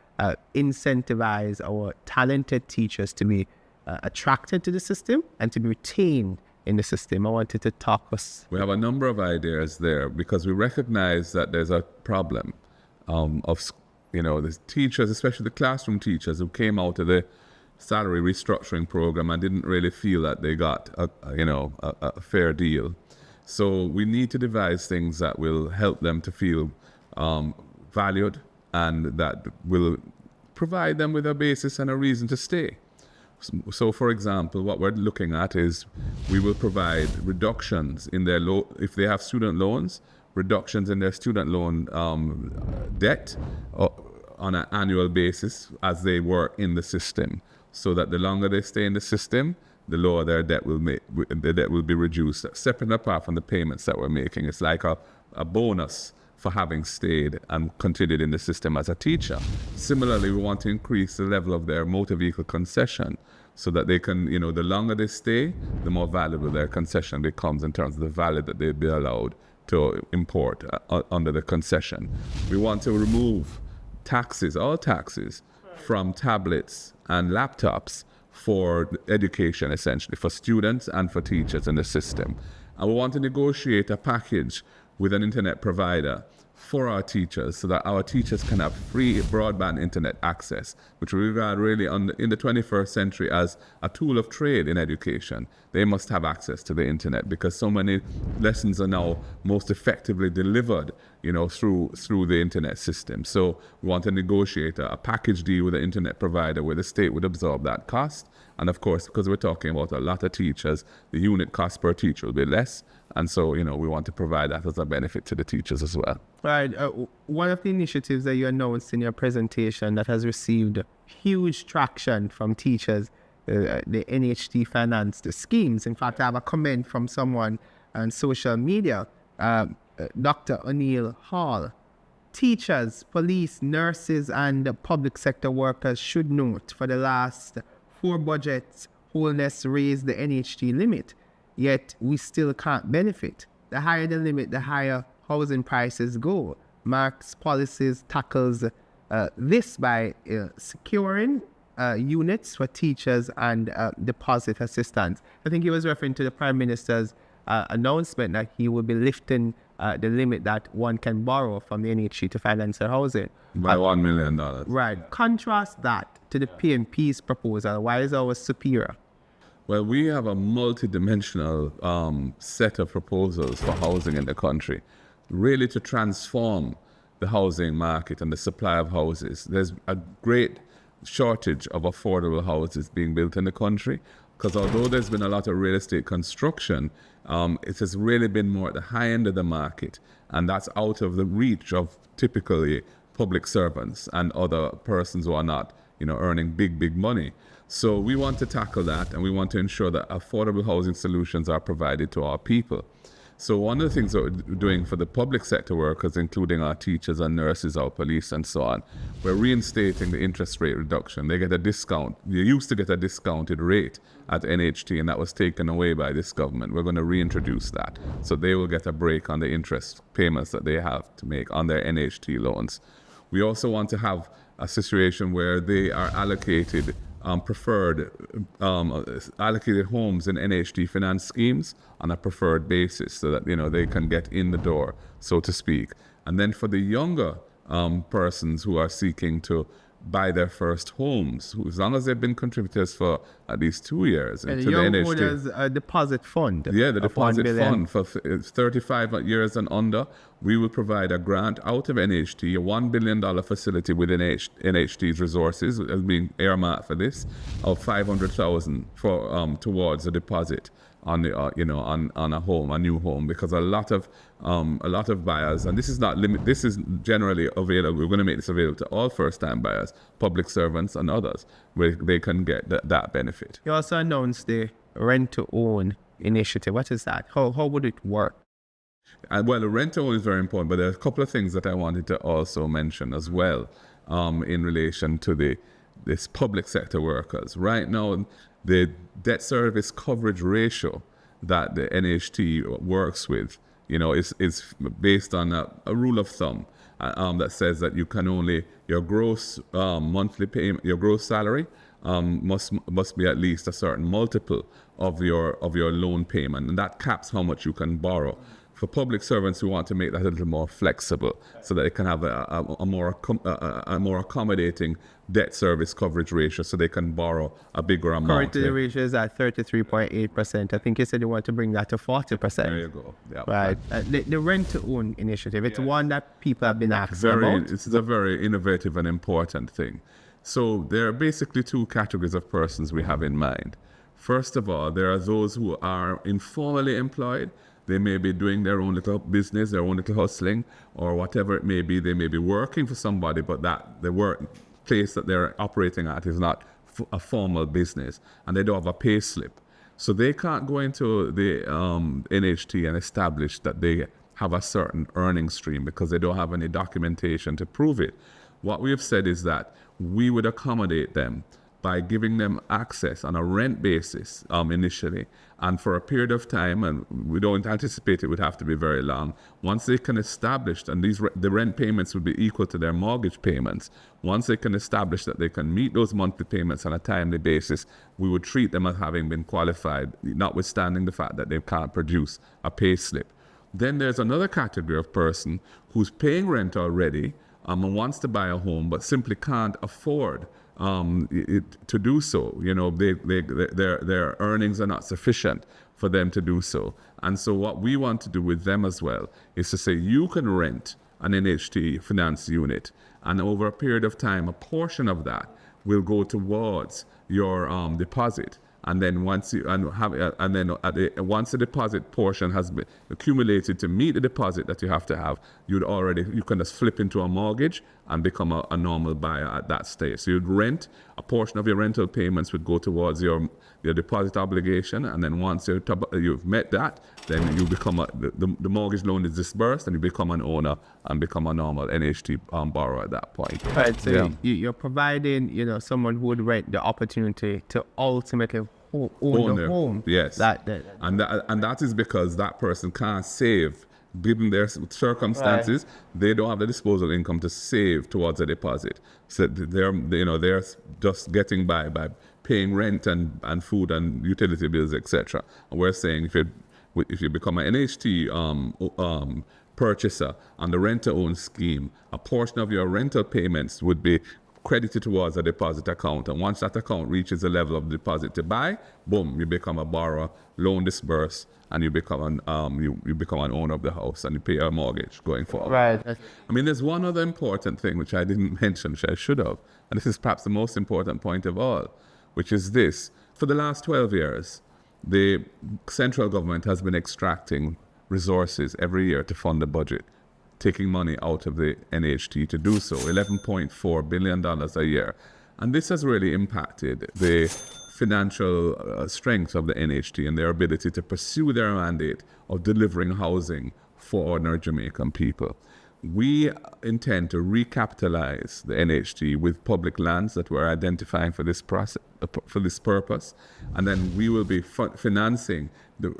incentivize our talented teachers to be attracted to the system and to be retained in the system. I wanted to talk us. We have a number of ideas there because we recognize that there's a problem of the teachers, especially the classroom teachers who came out of the salary restructuring program and didn't really feel that they got a fair deal. So we need to devise things that will help them to feel valued and that will provide them with a basis and a reason to stay. So for example, what we're looking at is we will provide reductions in their if they have student loans, reductions in their student loan debt on an annual basis as they work in the system, so that the longer they stay in the system, the lower their debt will be reduced, separate and apart from the payments that we're making. It's like a bonus for having stayed and continued in the system as a teacher. Similarly, we want to increase the level of their motor vehicle concession so that they can, the longer they stay, the more valuable their concession becomes in terms of the value that they'd be allowed to import under the concession. We want to remove all taxes from tablets and laptops for education, essentially, for students and for teachers in the system. And we want to negotiate a package with an internet provider for our teachers so that our teachers can have free broadband internet access, which we regard really in the 21st century as a tool of trade in education. They must have access to the internet because so many lessons are now most effectively delivered, through the internet system. So we want to negotiate a package deal with the internet provider where the state would absorb that cost. And of course, because we're talking about a lot of teachers, the unit cost per teacher will be less. And so, we want to provide that as a benefit to the teachers as well. Right. One of the initiatives that you announced in your presentation that has received huge traction from teachers, the NHT financed schemes. In fact, I have a comment from someone on social media, Dr. O'Neill Hall. Teachers, police, nurses, and public sector workers should note for the last 4 budgets, Holness raised the NHT limit, yet we still can't benefit. The higher the limit, the higher housing prices go. Mark's policies tackles this by securing units for teachers and deposit assistance. I think he was referring to the Prime Minister's announcement that he will be lifting the limit that one can borrow from the NHT to finance their housing. By $1 million. Right. Contrast that to the PNP's proposal. Why is ours superior? Well, we have a multidimensional set of proposals for housing in the country, really to transform the housing market and the supply of houses. There's a great shortage of affordable houses being built in the country, because although there's been a lot of real estate construction, it has really been more at the high end of the market, and that's out of the reach of typically public servants and other persons who are not, earning big money. So we want to tackle that, and we want to ensure that affordable housing solutions are provided to our people. So one of the things that we're doing for the public sector workers, including our teachers and nurses, our police and so on, we're reinstating the interest rate reduction. They get a discount. They used to get a discounted rate at NHT, and that was taken away by this government. We're going to reintroduce that. So they will get a break on the interest payments that they have to make on their NHT loans. We also want to have a situation where they are allocated allocated homes in NHT finance schemes on a preferred basis so that, they can get in the door, so to speak. And then for the younger persons who are seeking to buy their first homes, who, as long as they've been contributors for at least 2 years. And into the young NHT. owners a deposit fund. Yeah, the deposit 1 billion. fund for 35 years and under. We will provide a grant out of NHT, a $1 billion facility within NHT's resources, as being earmarked for this, of $500,000 for towards a deposit on the on a home, a new home, because a lot of buyers, and this is not limit. This is generally available. We're going to make this available to all first-time buyers, public servants, and others, where they can get that benefit. You also announced the rent-to-own initiative. What is that? How would it work? Well, the rent-to-own is very important, but there are a couple of things that I wanted to also mention as well in relation to this public sector workers. Right now, the debt service coverage ratio that the NHT works with, is based on a rule of thumb that says that you can only, your gross monthly payment, your gross salary must be at least a certain multiple of your loan payment, and that caps how much you can borrow. For public servants who want to make that a little more flexible so that they can have a more accommodating debt service coverage ratio so they can borrow a bigger amount. Currently, the ratio is at 33.8%. I think you said you want to bring that to 40%. There you go. Yeah. Right. The rent-to-own initiative, it's one that people have been asking about. This is a very innovative and important thing. So there are basically 2 categories of persons we have in mind. First of all, there are those who are informally employed. They may be doing their own little business, their own little hustling, or whatever it may be. They may be working for somebody, but that the workplace that they're operating at is not a formal business, and they don't have a pay slip. So they can't go into the NHT and establish that they have a certain earning stream because they don't have any documentation to prove it. What we have said is that we would accommodate them by giving them access on a rent basis initially, and for a period of time, and we don't anticipate it would have to be very long. Once they can establish, and the rent payments would be equal to their mortgage payments, once they can establish that they can meet those monthly payments on a timely basis, we would treat them as having been qualified, notwithstanding the fact that they can't produce a pay slip. Then there's another category of person who's paying rent already and wants to buy a home but simply can't afford to do so. You know, their earnings are not sufficient for them to do so. And so what we want to do with them as well is to say you can rent an NHT finance unit, and over a period of time, a portion of that will go towards your deposit. And then once the deposit portion has been accumulated to meet the deposit that you have to have, you can just flip into a mortgage and become a normal buyer at that stage. So you'd rent, a portion of your rental payments would go towards your deposit obligation, and then once you've met that, then you become the mortgage loan is disbursed and you become an owner and become a normal NHT borrower at that point. Right, so you're providing, someone who would rent the opportunity to ultimately own the home. Yes. And that is because that person can't save. Given their circumstances, they don't have the disposable income to save towards a deposit. So they're just getting by paying rent and food and utility bills, etc. And we're saying if you become an NHT purchaser on the renter-own scheme, a portion of your rental payments would be credited towards a deposit account, and once that account reaches the level of deposit to buy, boom, you become a borrower, loan disbursed, and you become an owner of the house, and you pay a mortgage going forward. Right. I mean, there's one other important thing which I didn't mention, which I should have, and this is perhaps the most important point of all, which is this: for the last 12 years, the central government has been extracting resources every year to fund the budget, taking money out of the NHT to do so, $11.4 billion a year. And this has really impacted the financial strength of the NHT and their ability to pursue their mandate of delivering housing for ordinary Jamaican people. We intend to recapitalize the NHT with public lands that we're identifying for this purpose, and then we will be financing.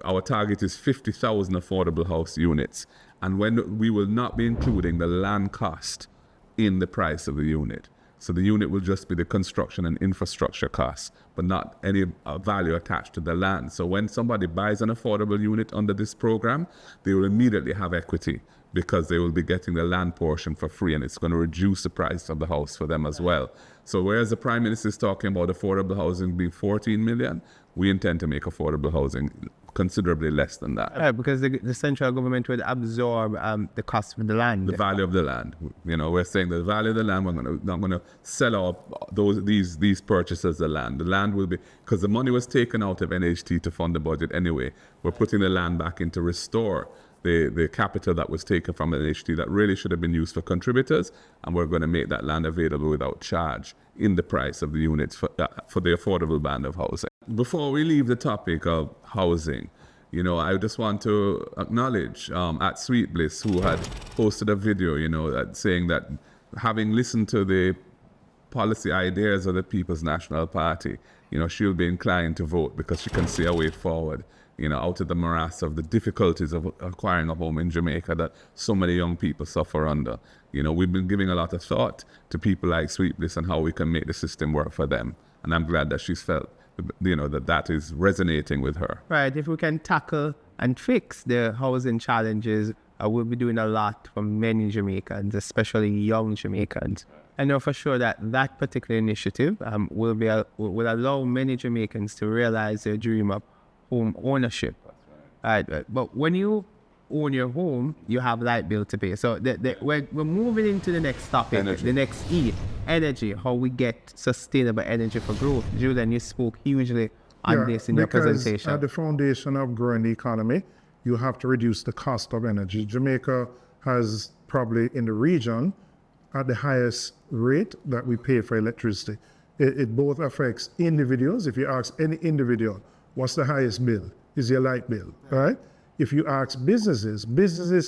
Our target is 50,000 affordable house units, and when we will not be including the land cost in the price of the unit. So the unit will just be the construction and infrastructure costs, but not any value attached to the land. So when somebody buys an affordable unit under this program, they will immediately have equity because they will be getting the land portion for free, and it's going to reduce the price of the house for them as well. So whereas the Prime Minister is talking about affordable housing being 14 million, we intend to make affordable housing considerably less than that. Right, because the central government would absorb the cost of the land. The value of the land. We're saying the value of the land, we're not going to sell out these purchases of land. The land will be, because the money was taken out of NHT to fund the budget anyway, we're putting the land back in to restore the capital that was taken from NHT that really should have been used for contributors, and we're going to make that land available without charge in the price of the units for the affordable band of housing. Before we leave the topic of housing, I just want to acknowledge at Sweet Bliss, who had posted a video, that saying that having listened to the policy ideas of the People's National Party, she'll be inclined to vote because she can see a way forward, out of the morass of the difficulties of acquiring a home in Jamaica that so many young people suffer under. We've been giving a lot of thought to people like Sweet Bliss and how we can make the system work for them. And I'm glad that she's felt, that is resonating with her. Right. If we can tackle and fix the housing challenges, we'll be doing a lot for many Jamaicans, especially young Jamaicans. I know for sure that particular initiative will allow many Jamaicans to realize their dream of home ownership. Right. But when you own your home, you have light bill to pay. So we're moving into the next topic, the next E, energy, how we get sustainable energy for growth. Julian, you spoke hugely on this in your presentation. At the foundation of growing the economy, you have to reduce the cost of energy. Jamaica has probably in the region at the highest rate that we pay for electricity. It both affects individuals. If you ask any individual, what's the highest bill? Is your light bill, right? If you ask businesses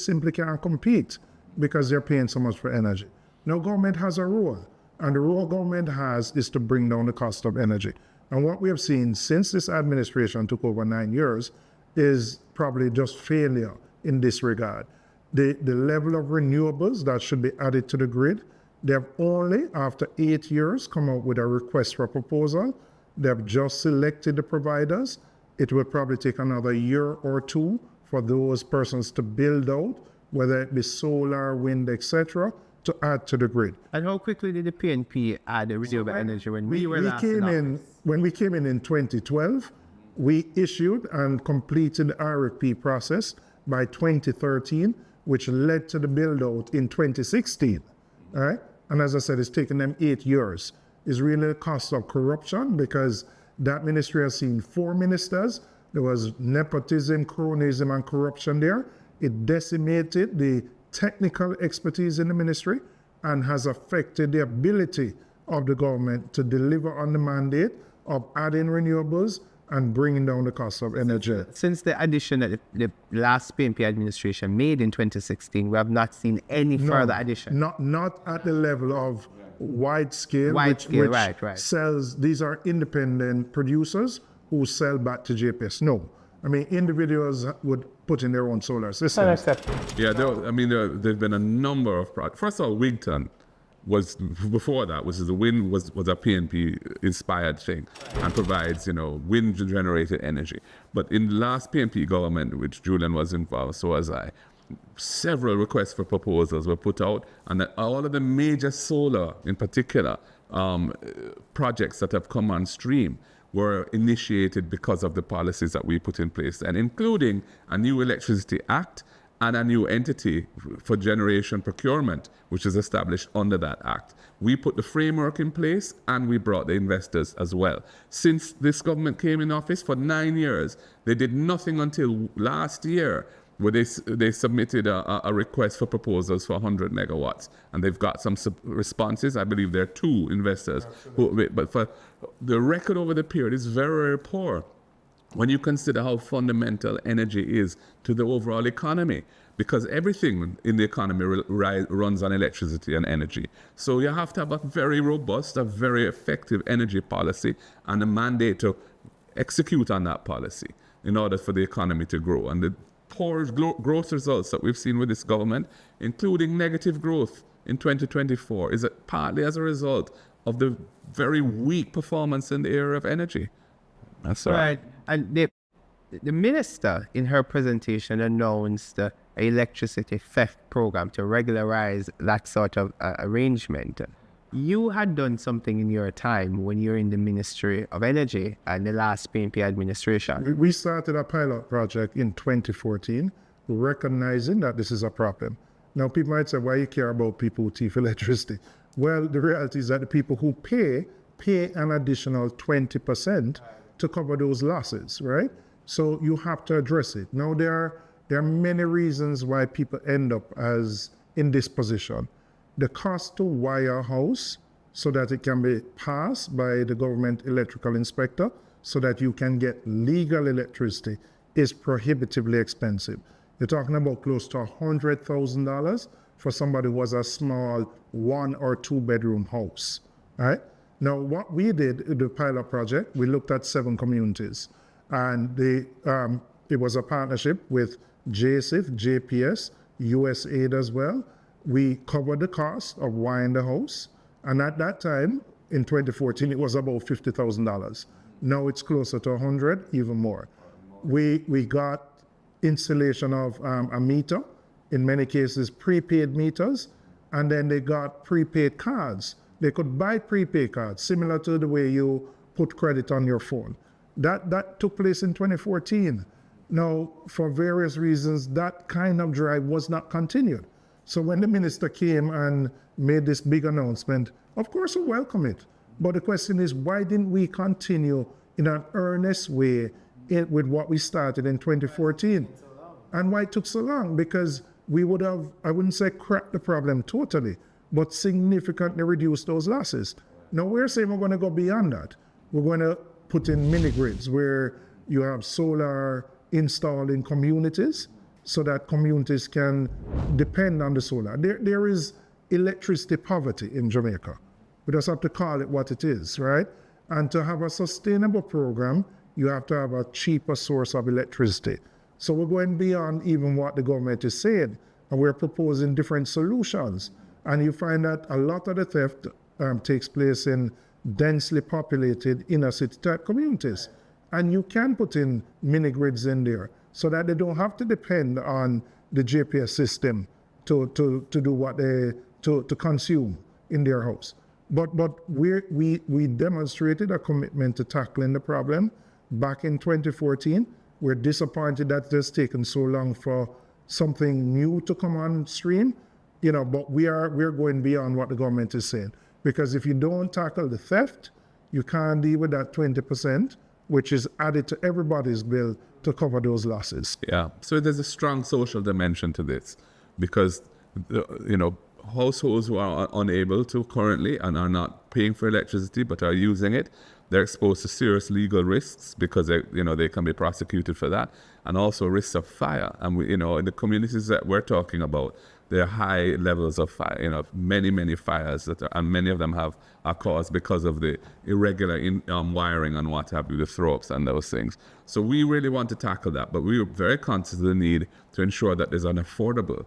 simply can't compete because they're paying so much for energy. Now, government has a role, and the role government has is to bring down the cost of energy. And what we have seen since this administration took over 9 years is probably just failure in this regard. The level of renewables that should be added to the grid, they have only, after 8 years, come out with a request for proposal. They have just selected the providers. It will probably take another year or two for those persons to build out, whether it be solar, wind, etc., to add to the grid. And how quickly did the PNP add the renewable energy when we were last in office? When we came in 2012, we issued and completed the RFP process by 2013, which led to the build out in 2016. All right? And as I said, it's taken them 8 years. It's really a cost of corruption because that ministry has seen 4 ministers. There was nepotism, cronyism, and corruption there. It decimated the technical expertise in the ministry and has affected the ability of the government to deliver on the mandate of adding renewables and bringing down the cost of energy. Since the addition that the last PNP administration made in 2016, we have not seen any further addition. Not at the level of wide scale, Wide scale, right. sells, these are independent producers who sell back to JPS. No. I mean, individuals would put in their own solar systems. Yeah, there've been a number of projects. First of all, Wigton was before that, which is the wind was a PNP inspired thing and provides wind generated energy. But in the last PNP government, which Julian was involved, so was I, several requests for proposals were put out, and that all of the major solar, in particular, projects that have come on stream were initiated because of the policies that we put in place, and including a new Electricity Act and a new entity for generation procurement, which is established under that act. We put the framework in place and we brought the investors as well. Since this government came in office for 9 years, they did nothing until last year where they submitted a request for proposals for 100 megawatts. And they've got some responses. I believe there are 2 investors. But for the record over the period is very, very poor when you consider how fundamental energy is to the overall economy, because everything in the economy runs on electricity and energy. So you have to have a very robust, a very effective energy policy and a mandate to execute on that policy in order for the economy to grow. And the poor growth results that we've seen with this government, including negative growth in 2024, is partly as a result of the very weak performance in the area of energy. That's right. And the minister, in her presentation, announced the electricity theft program to regularize that sort of arrangement. You had done something in your time when you were in the Ministry of Energy and the last PNP administration. We started a pilot project in 2014, recognizing that this is a problem. Now, people might say, why you care about people who thief electricity? Well, the reality is that the people who pay an additional 20% to cover those losses, right? So you have to address it. Now, there are many reasons why people end up as in this position. The cost to wire a house so that it can be passed by the government electrical inspector so that you can get legal electricity is prohibitively expensive. You're talking about close to $100,000 for somebody who has a small 1 or 2 bedroom house, right? Now, what we did in the pilot project, we looked at 7 communities, and it was a partnership with JSIF, JPS, USAID as well. We covered the cost of wiring the house, and at that time, in 2014, it was about $50,000. Now it's closer to 100, even more. We got installation of a meter, in many cases prepaid meters, and then they got prepaid cards. They could buy prepaid cards, similar to the way you put credit on your phone. That took place in 2014. Now, for various reasons, that kind of drive was not continued. So when the minister came and made this big announcement, of course we welcome it. But the question is, why didn't we continue in an earnest way with what we started in 2014? And why it took so long? Because we would have, I wouldn't say cracked the problem totally, but significantly reduce those losses. Now we're saying we're going to go beyond that. We're going to put in mini grids where you have solar installed in communities so that communities can depend on the solar. There is electricity poverty in Jamaica. We just have to call it what it is, right? And to have a sustainable program, you have to have a cheaper source of electricity. So we're going beyond even what the government is saying, and we're proposing different solutions. And you find that a lot of the theft takes place in densely populated inner city type communities. And you can put in mini grids in there so that they don't have to depend on the JPS system to do what to consume in their house. But we demonstrated a commitment to tackling the problem back in 2014. We're disappointed that it's taken so long for something new to come on stream, but we're going beyond what the government is saying. Because if you don't tackle the theft, you can't deal with that 20%, which is added to everybody's bill to cover those losses. Yeah, so there's a strong social dimension to this because, households who are unable to currently and are not paying for electricity but are using it, they're exposed to serious legal risks because they can be prosecuted for that, and also risks of fire. And in the communities that we're talking about, there are high levels of fire. Many fires and many of them are caused because of the irregular wiring and what have you, the throw-ups and those things. So we really want to tackle that, but we are very conscious of the need to ensure that there's an affordable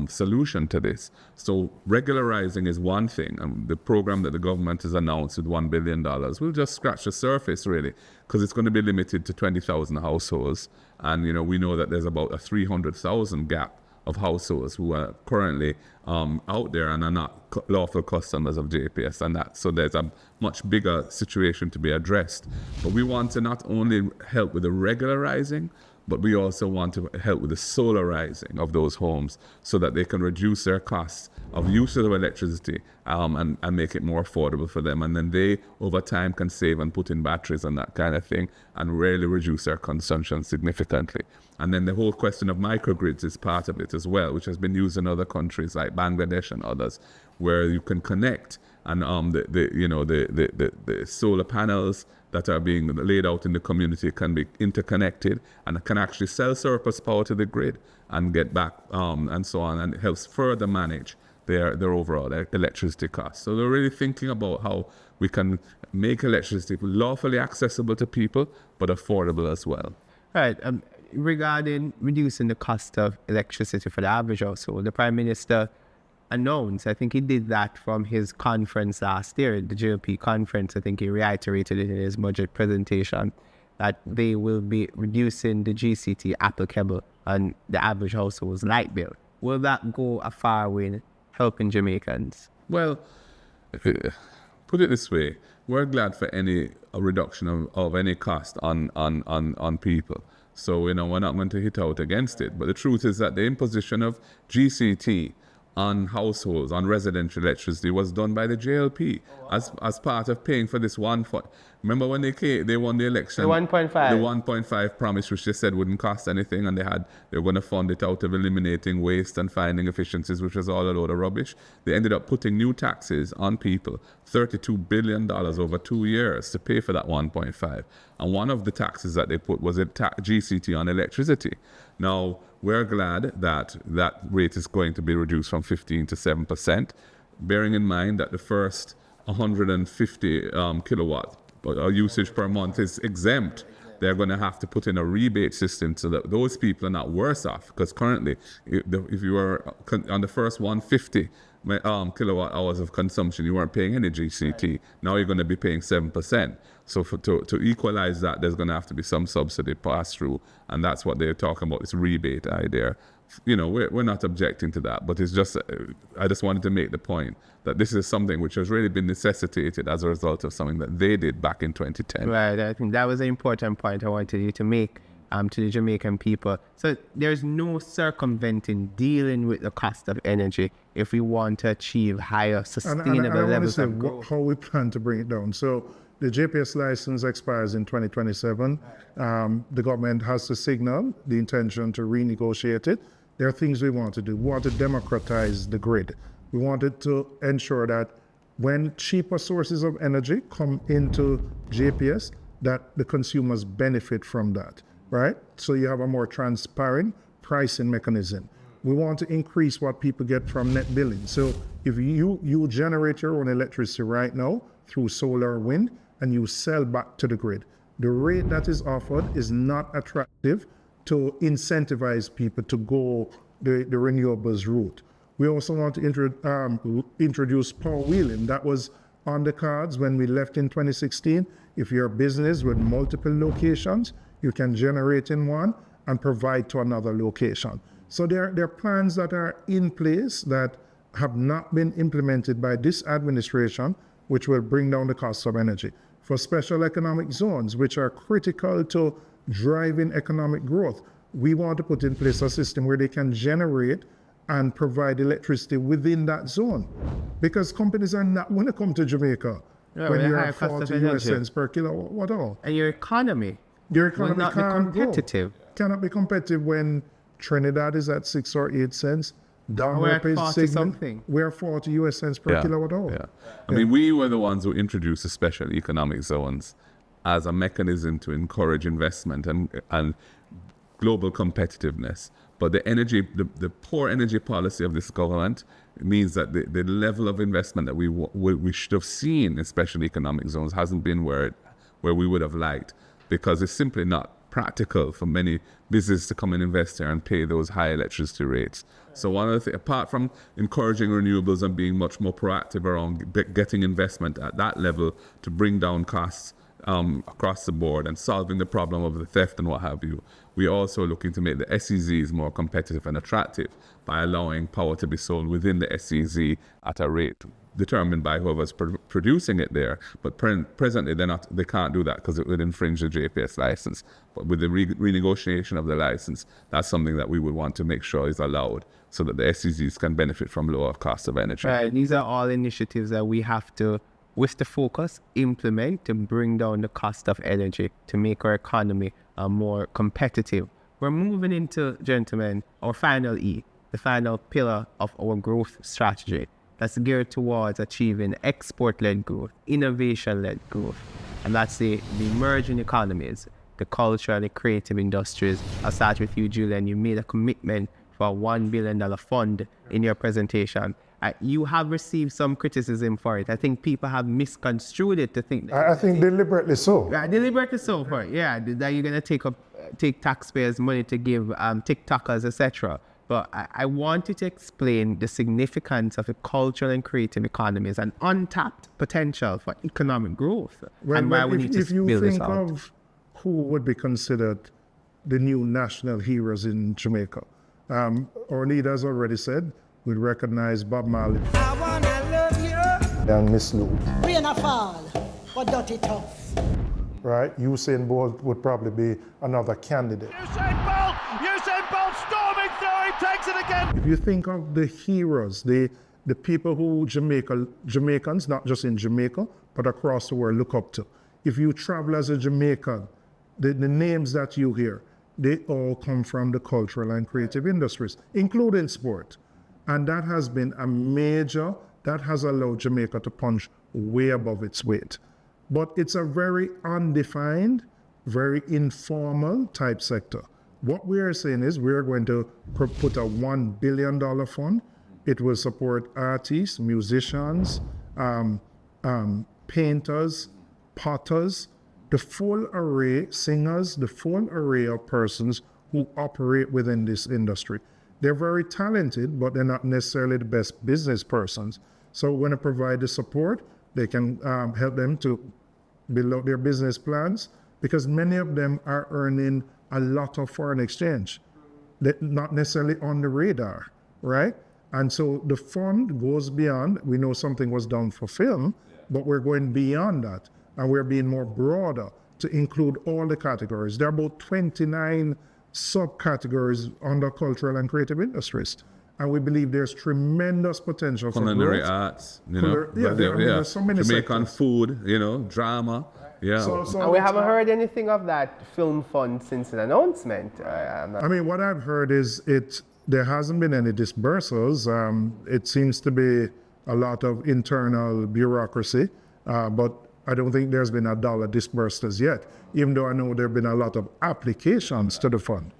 solution to this. So regularizing is one thing, and the program that the government has announced with $1 billion will just scratch the surface really, because it's going to be limited to 20,000 households, and we know that there's about a 300,000 gap of households who are currently out there and are not lawful customers of JPS, and that. So there's a much bigger situation to be addressed. But we want to not only help with the regularizing, but we also want to help with the solarizing of those homes so that they can reduce their costs of use of electricity and make it more affordable for them. And then they, over time, can save and put in batteries and that kind of thing and really reduce their consumption significantly. And then the whole question of microgrids is part of it as well, which has been used in other countries like Bangladesh and others, where you can connect and the solar panels that are being laid out in the community can be interconnected and can actually sell surplus power to the grid and get back and so on, and it helps further manage their overall electricity costs. So they're really thinking about how we can make electricity lawfully accessible to people, but affordable as well. Right. Regarding reducing the cost of electricity for the average household, the Prime Minister announced, I think he did that from his conference last year, the GLP conference. I think he reiterated it in his budget presentation that they will be reducing the GCT applicable on the average household's light bill. Will that go a far way in helping Jamaicans? Well, put it this way, we're glad for any reduction of any cost on people. So, we're not going to hit out against it. But the truth is that the imposition of GCT on households, on residential electricity, was done by the JLP as part of paying for this one fund. Remember when they won the election? The 1.5. The 1.5 promise, which they said wouldn't cost anything, and they were going to fund it out of eliminating waste and finding efficiencies, which was all a load of rubbish. They ended up putting new taxes on people, $32 billion over 2 years to pay for that 1.5. And one of the taxes that they put was a GCT on electricity. Now, we're glad that that rate is going to be reduced from 15 to 7%, bearing in mind that the first 150 kilowatt usage per month is exempt. They're going to have to put in a rebate system so that those people are not worse off, because currently, if you were on the first 150 kilowatt hours of consumption, you weren't paying any GCT. Now you're going to be paying 7%. So to equalize that, there's going to have to be some subsidy pass through, and that's what they're talking about, this rebate idea. We're not objecting to that, but it's just, I just wanted to make the point that this is something which has really been necessitated as a result of something that they did back in 2010. Right, I think that was an important point I wanted you to make to the Jamaican people. So there's no circumventing dealing with the cost of energy if we want to achieve higher sustainable levels of growth. How we plan to bring it down. So the JPS license expires in 2027. The government has to signal the intention to renegotiate it. There are things we want to do. We want to democratize the grid. We wanted to ensure that when cheaper sources of energy come into JPS, that the consumers benefit from that, right? So you have a more transparent pricing mechanism. We want to increase what people get from net billing. So if you generate your own electricity right now through solar or wind, and you sell back to the grid, the rate that is offered is not attractive to incentivize people to go the renewables route. We also want to introduce power wheeling. That was on the cards when we left in 2016. If you're a business with multiple locations, you can generate in one and provide to another location. So there are plans that are in place that have not been implemented by this administration, which will bring down the cost of energy. For special economic zones, which are critical to driving economic growth, we want to put in place a system where they can generate and provide electricity within that zone. Because companies are not going to come to Jamaica when you're at 40 US cents per kilowatt hour. And your economy Will not be competitive. Cannot be competitive when Trinidad is at 6 or 8 cents. Down We're where at pays 40 Sigmund, something. we're 40 US cents per kilowatt hour. Yeah. I mean, we were the ones who introduced the special economic zones as a mechanism to encourage investment and global competitiveness. But the poor energy policy of this government means that the level of investment that we should have seen in special economic zones hasn't been where we would have liked, because it's simply not practical for many businesses to come and invest there and pay those high electricity rates. So one of the things, apart from encouraging renewables and being much more proactive around getting investment at that level to bring down costs across the board and solving the problem of the theft and what have you, we're also looking to make the SEZs more competitive and attractive by allowing power to be sold within the SEZ at a rate determined by whoever's producing it there. But presently they can't do that because it would infringe the JPS license. But with the renegotiation of the license, that's something that we would want to make sure is allowed so that the SEZs can benefit from lower cost of energy. Right, these are all initiatives that we have to, with the focus, implement to bring down the cost of energy, to make our economy more competitive. We're moving into, gentlemen, our final E, the final pillar of our growth strategy. That's geared towards achieving export-led growth, innovation-led growth. And that's the emerging economies, the culture and the creative industries. I'll start with you, Julian. You made a commitment for a $1 billion fund in your presentation. You have received some criticism for it. I think people have misconstrued it to think that... I think deliberately so. Deliberately so, for it. Yeah, that you're going to take taxpayers' money to give TikTokers, etc. But I want you to explain the significance of the cultural and creative economies and untapped potential for economic growth, and why we need to build this out. If you think of who would be considered the new national heroes in Jamaica, our leaders already said, we'd recognize Bob Marley. I wanna love you. And Miss Lou. Rain or fall, but dirty tough. Right? Usain Bolt would probably be another candidate. Usain Bolt storming through, he takes it again. If you think of the heroes, the people who Jamaicans, not just in Jamaica, but across the world, look up to. If you travel as a Jamaican, the names that you hear, they all come from the cultural and creative industries, including sport. And that has been that has allowed Jamaica to punch way above its weight. But it's a very undefined, very informal type sector. What we are saying is we are going to put a $1 billion fund. It will support artists, musicians, painters, potters, the full array, singers, the full array of persons who operate within this industry. They're very talented, but they're not necessarily the best business persons. So we're going to provide the support. They can help them to build out their business plans, because many of them are earning a lot of foreign exchange, not necessarily on the radar, right? And so the fund goes beyond. We know something was done for film, but we're going beyond that. And we're being more broader to include all the categories. There are about 29 subcategories under cultural and creative industries. And we believe there's tremendous potential for culinary growth. arts, There's so many Jamaican sectors. food, drama. Yeah. And we haven't heard anything of that film fund since an announcement. I mean, what I've heard is there hasn't been any dispersals. It seems to be a lot of internal bureaucracy, but I don't think there's been a dollar disbursed as yet, even though I know there have been a lot of applications to the fund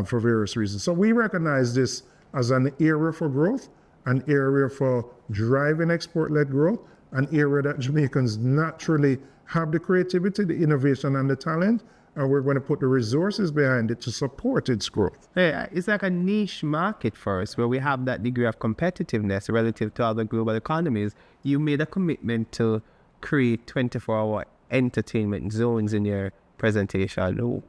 for various reasons. So we recognize this as an area for growth, an area for driving export-led growth, an area that Jamaicans naturally have the creativity, the innovation, and the talent, and we're going to put the resources behind it to support its growth. Yeah, it's like a niche market for us where we have that degree of competitiveness relative to other global economies. You made a commitment to create 24-hour entertainment zones in your presentation.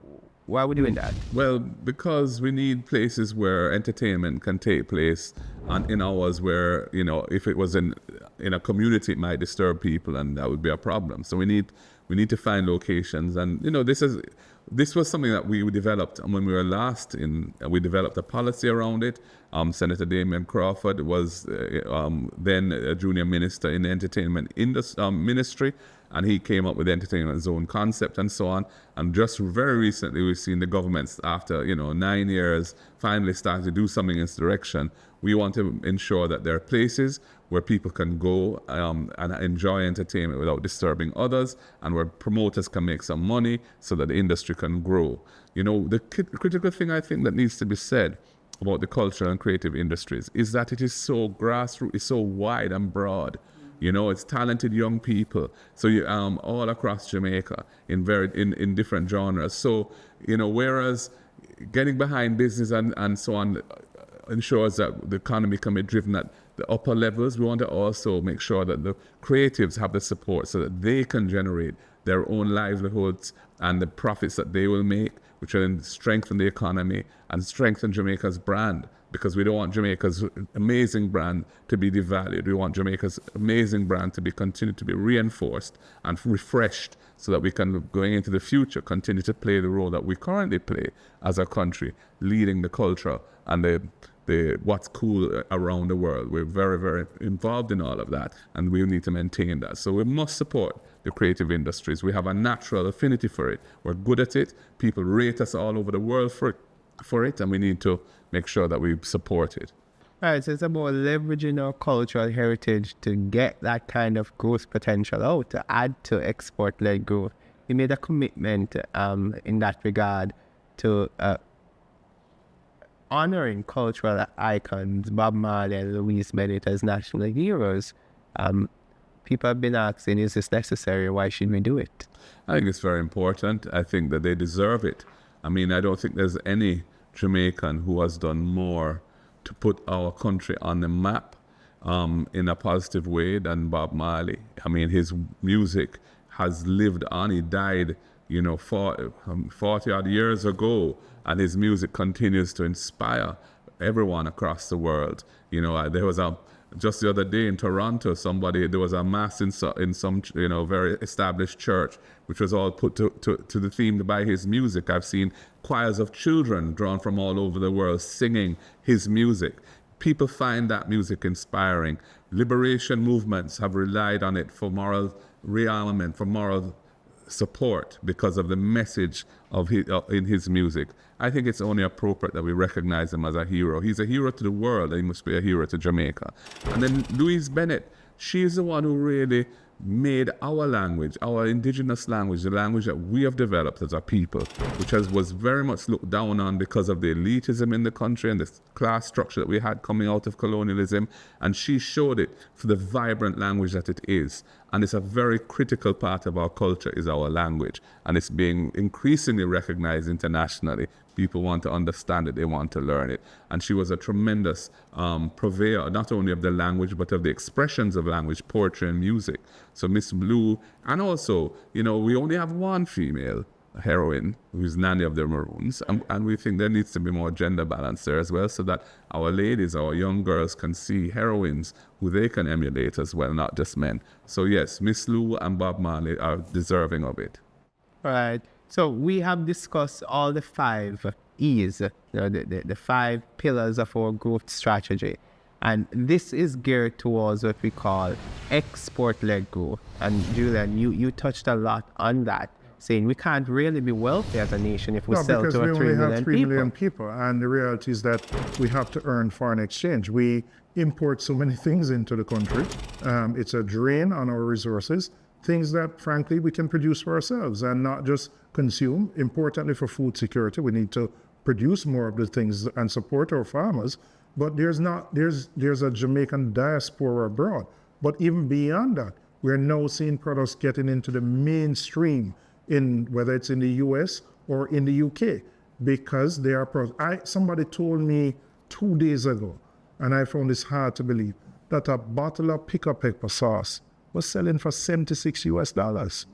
Why are we doing that? Well, because we need places where entertainment can take place, and in hours where, you know, if it was in a community, it might disturb people, and that would be a problem. So we need to find locations, and you know, this was something that we developed when we were last in. We developed a policy around it. Senator Damian Crawford was then a junior minister in the entertainment ministry, and he came up with the entertainment zone concept and so on. And just very recently, we've seen the governments, after 9 years, finally starting to do something in this direction. We want to ensure that there are places where people can go and enjoy entertainment without disturbing others, and where promoters can make some money so that the industry can grow. You know, the critical thing I think that needs to be said about the cultural and creative industries is that it is so grassroots, it's so wide and broad. You know, it's talented young people. So you all across Jamaica in different genres. So, you know, whereas getting behind business and so on ensures that the economy can be driven at the upper levels, we want to also make sure that the creatives have the support so that they can generate their own livelihoods and the profits that they will make, which will then strengthen the economy and strengthen Jamaica's brand. Because we don't want Jamaica's amazing brand to be devalued. We want Jamaica's amazing brand to continue to be reinforced and refreshed, so that we can, going into the future, continue to play the role that we currently play as a country, leading the culture and the what's cool around the world. We're very, very involved in all of that, and we need to maintain that. So we must support the creative industries. We have a natural affinity for it. We're good at it. People rate us all over the world for it, and we need to make sure that we support it. All right, so it's about leveraging our cultural heritage to get that kind of growth potential out, to add to export-led growth. You made a commitment in that regard to honoring cultural icons, Bob Marley and Louise Bennett, as national heroes. People have been asking, is this necessary? Why should we do it? I think it's very important. I think that they deserve it. I mean, I don't think there's any Jamaican who has done more to put our country on the map in a positive way than Bob Marley. I mean, his music has lived on. He died, 40 odd years ago, and his music continues to inspire everyone across the world. You know, there was just the other day in Toronto, there was a mass in some very established church, which was all put to the theme by his music. I've seen choirs of children drawn from all over the world singing his music. People find that music inspiring. Liberation movements have relied on it for moral rearmament, for moral support, because of the message in his music. I think it's only appropriate that we recognize him as a hero. He's a hero to the world, and he must be a hero to Jamaica. And then Louise Bennett, she's the one who really made our language, our indigenous language, the language that we have developed as a people, which was very much looked down on because of the elitism in the country and the class structure that we had coming out of colonialism. And she showed it for the vibrant language that it is. And it's a very critical part of our culture, is our language. And it's being increasingly recognized internationally. People want to understand it, they want to learn it. And she was a tremendous purveyor, not only of the language, but of the expressions of language, poetry and music. So Miss Blue, and also, we only have one female heroine, who's Nanny of the Maroons, and we think there needs to be more gender balance there as well, so that our ladies, our young girls can see heroines who they can emulate as well, not just men. So yes, Miss Lou and Bob Marley are deserving of it. All right. So we have discussed all the 5 E's, the 5 pillars of our growth strategy. And this is geared towards what we call export-led growth. And Julian, you touched a lot on that, saying we can't really be wealthy as a nation if we sell to 3 million people. Because we only have 3 million people. And the reality is that we have to earn foreign exchange. We import so many things into the country. It's a drain on our resources. Things that, frankly, we can produce for ourselves and not just consume. Importantly, for food security, we need to produce more of the things and support our farmers. But there's a Jamaican diaspora abroad. But even beyond that, we're now seeing products getting into the mainstream, whether it's in the US or in the UK, because they are products. Somebody told me 2 days ago, and I found this hard to believe, that a bottle of pickle pepper sauce was selling for $76 US.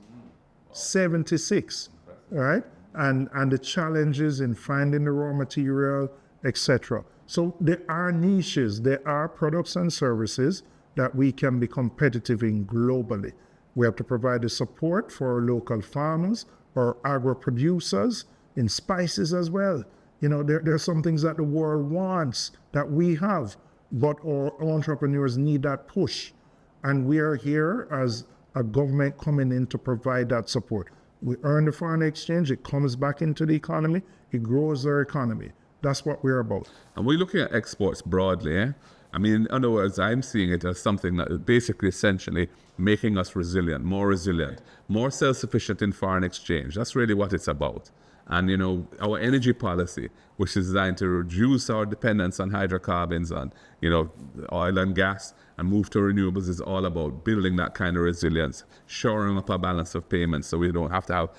76, all right? and the challenges in finding the raw material, etc. So there are niches, there are products and services that we can be competitive in globally. We have to provide the support for our local farmers, our agro producers, in spices as well. You know, there are some things that the world wants that we have, but our entrepreneurs need that push. And we are here as a government coming in to provide that support. We earn the foreign exchange, it comes back into the economy, it grows our economy. That's what we're about. And we're looking at exports broadly, eh? I mean, in other words, I'm seeing it as something that is basically essentially making us resilient, more self-sufficient in foreign exchange. That's really what it's about. And, you know, our energy policy, which is designed to reduce our dependence on hydrocarbons and, you know, oil and gas and move to renewables, is all about building that kind of resilience, shoring up our balance of payments so we don't have to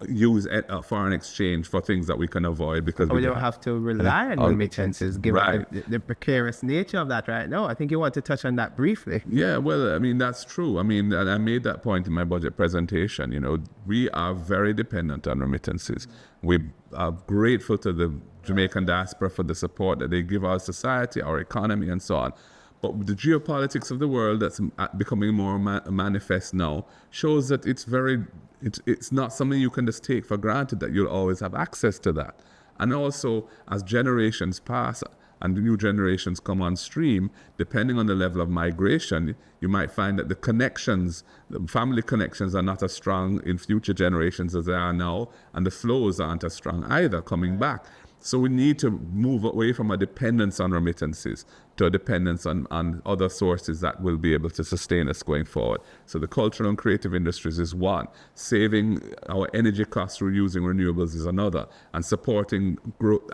use foreign exchange for things that we can avoid because we don't have to rely on remittances given the precarious nature of that right now. I think you want to touch on that briefly. Yeah, well, I mean, that's true. I mean, and I made that point in my budget presentation. You know, we are very dependent on remittances. We are grateful to the Jamaican diaspora for the support that they give our society, our economy, and so on. But the geopolitics of the world that's becoming more manifest now shows that it's not something you can just take for granted that you'll always have access to that. And also, as generations pass and the new generations come on stream, depending on the level of migration, you might find that the family connections are not as strong in future generations as they are now, and the flows aren't as strong either coming back. So we need to move away from a dependence on remittances to a dependence on other sources that will be able to sustain us going forward. So the cultural and creative industries is one. Saving our energy costs through using renewables is another. And supporting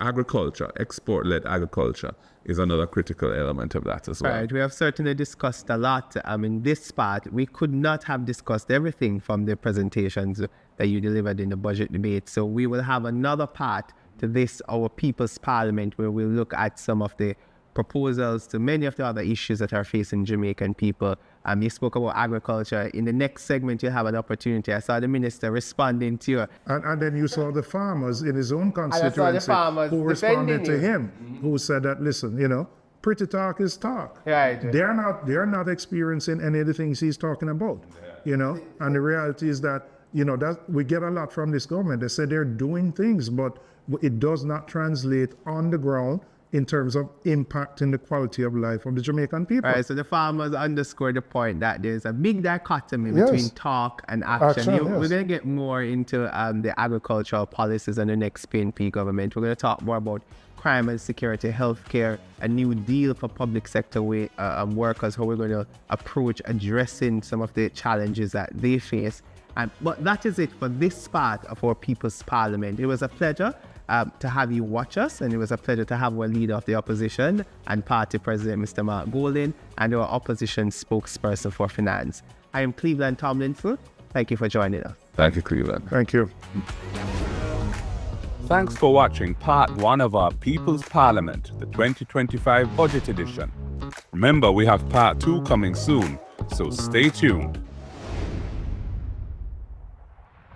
agriculture, export-led agriculture, is another critical element of that as well. Right, we have certainly discussed a lot. In this part, we could not have discussed everything from the presentations that you delivered in the budget debate. So we will have another part to this, our People's Parliament, where we'll look at some of the proposals to many of the other issues that are facing Jamaican people. You spoke about agriculture. In the next segment, you'll have an opportunity. I saw the minister responding to you. And then you saw the farmers in his own constituency who responded to him, who said that, listen, you know, pretty talk is talk. Right. They're not experiencing any of the things he's talking about, you know. And the reality is that, you know, that we get a lot from this government. They say they're doing things, but it does not translate on the ground in terms of impacting the quality of life of the Jamaican people. Right, so the farmers underscore the point that there's a big dichotomy between talk and action. We're going to get more into the agricultural policies and the next PNP government. We're going to talk more about crime and security, healthcare, a new deal for public sector workers, how we're going to approach addressing some of the challenges that they face. But that is it for this part of our People's Parliament. It was a pleasure to have you watch us, and it was a pleasure to have our leader of the opposition and party president, Mr. Mark Golding, and our opposition spokesperson for finance. I am Cleveland Tomlinson. Thank you for joining us. Thank you, Cleveland. Thank you. Thanks for watching part 1 of our People's Parliament, the 2025 Budget Edition. Remember, we have part 2 coming soon, so stay tuned.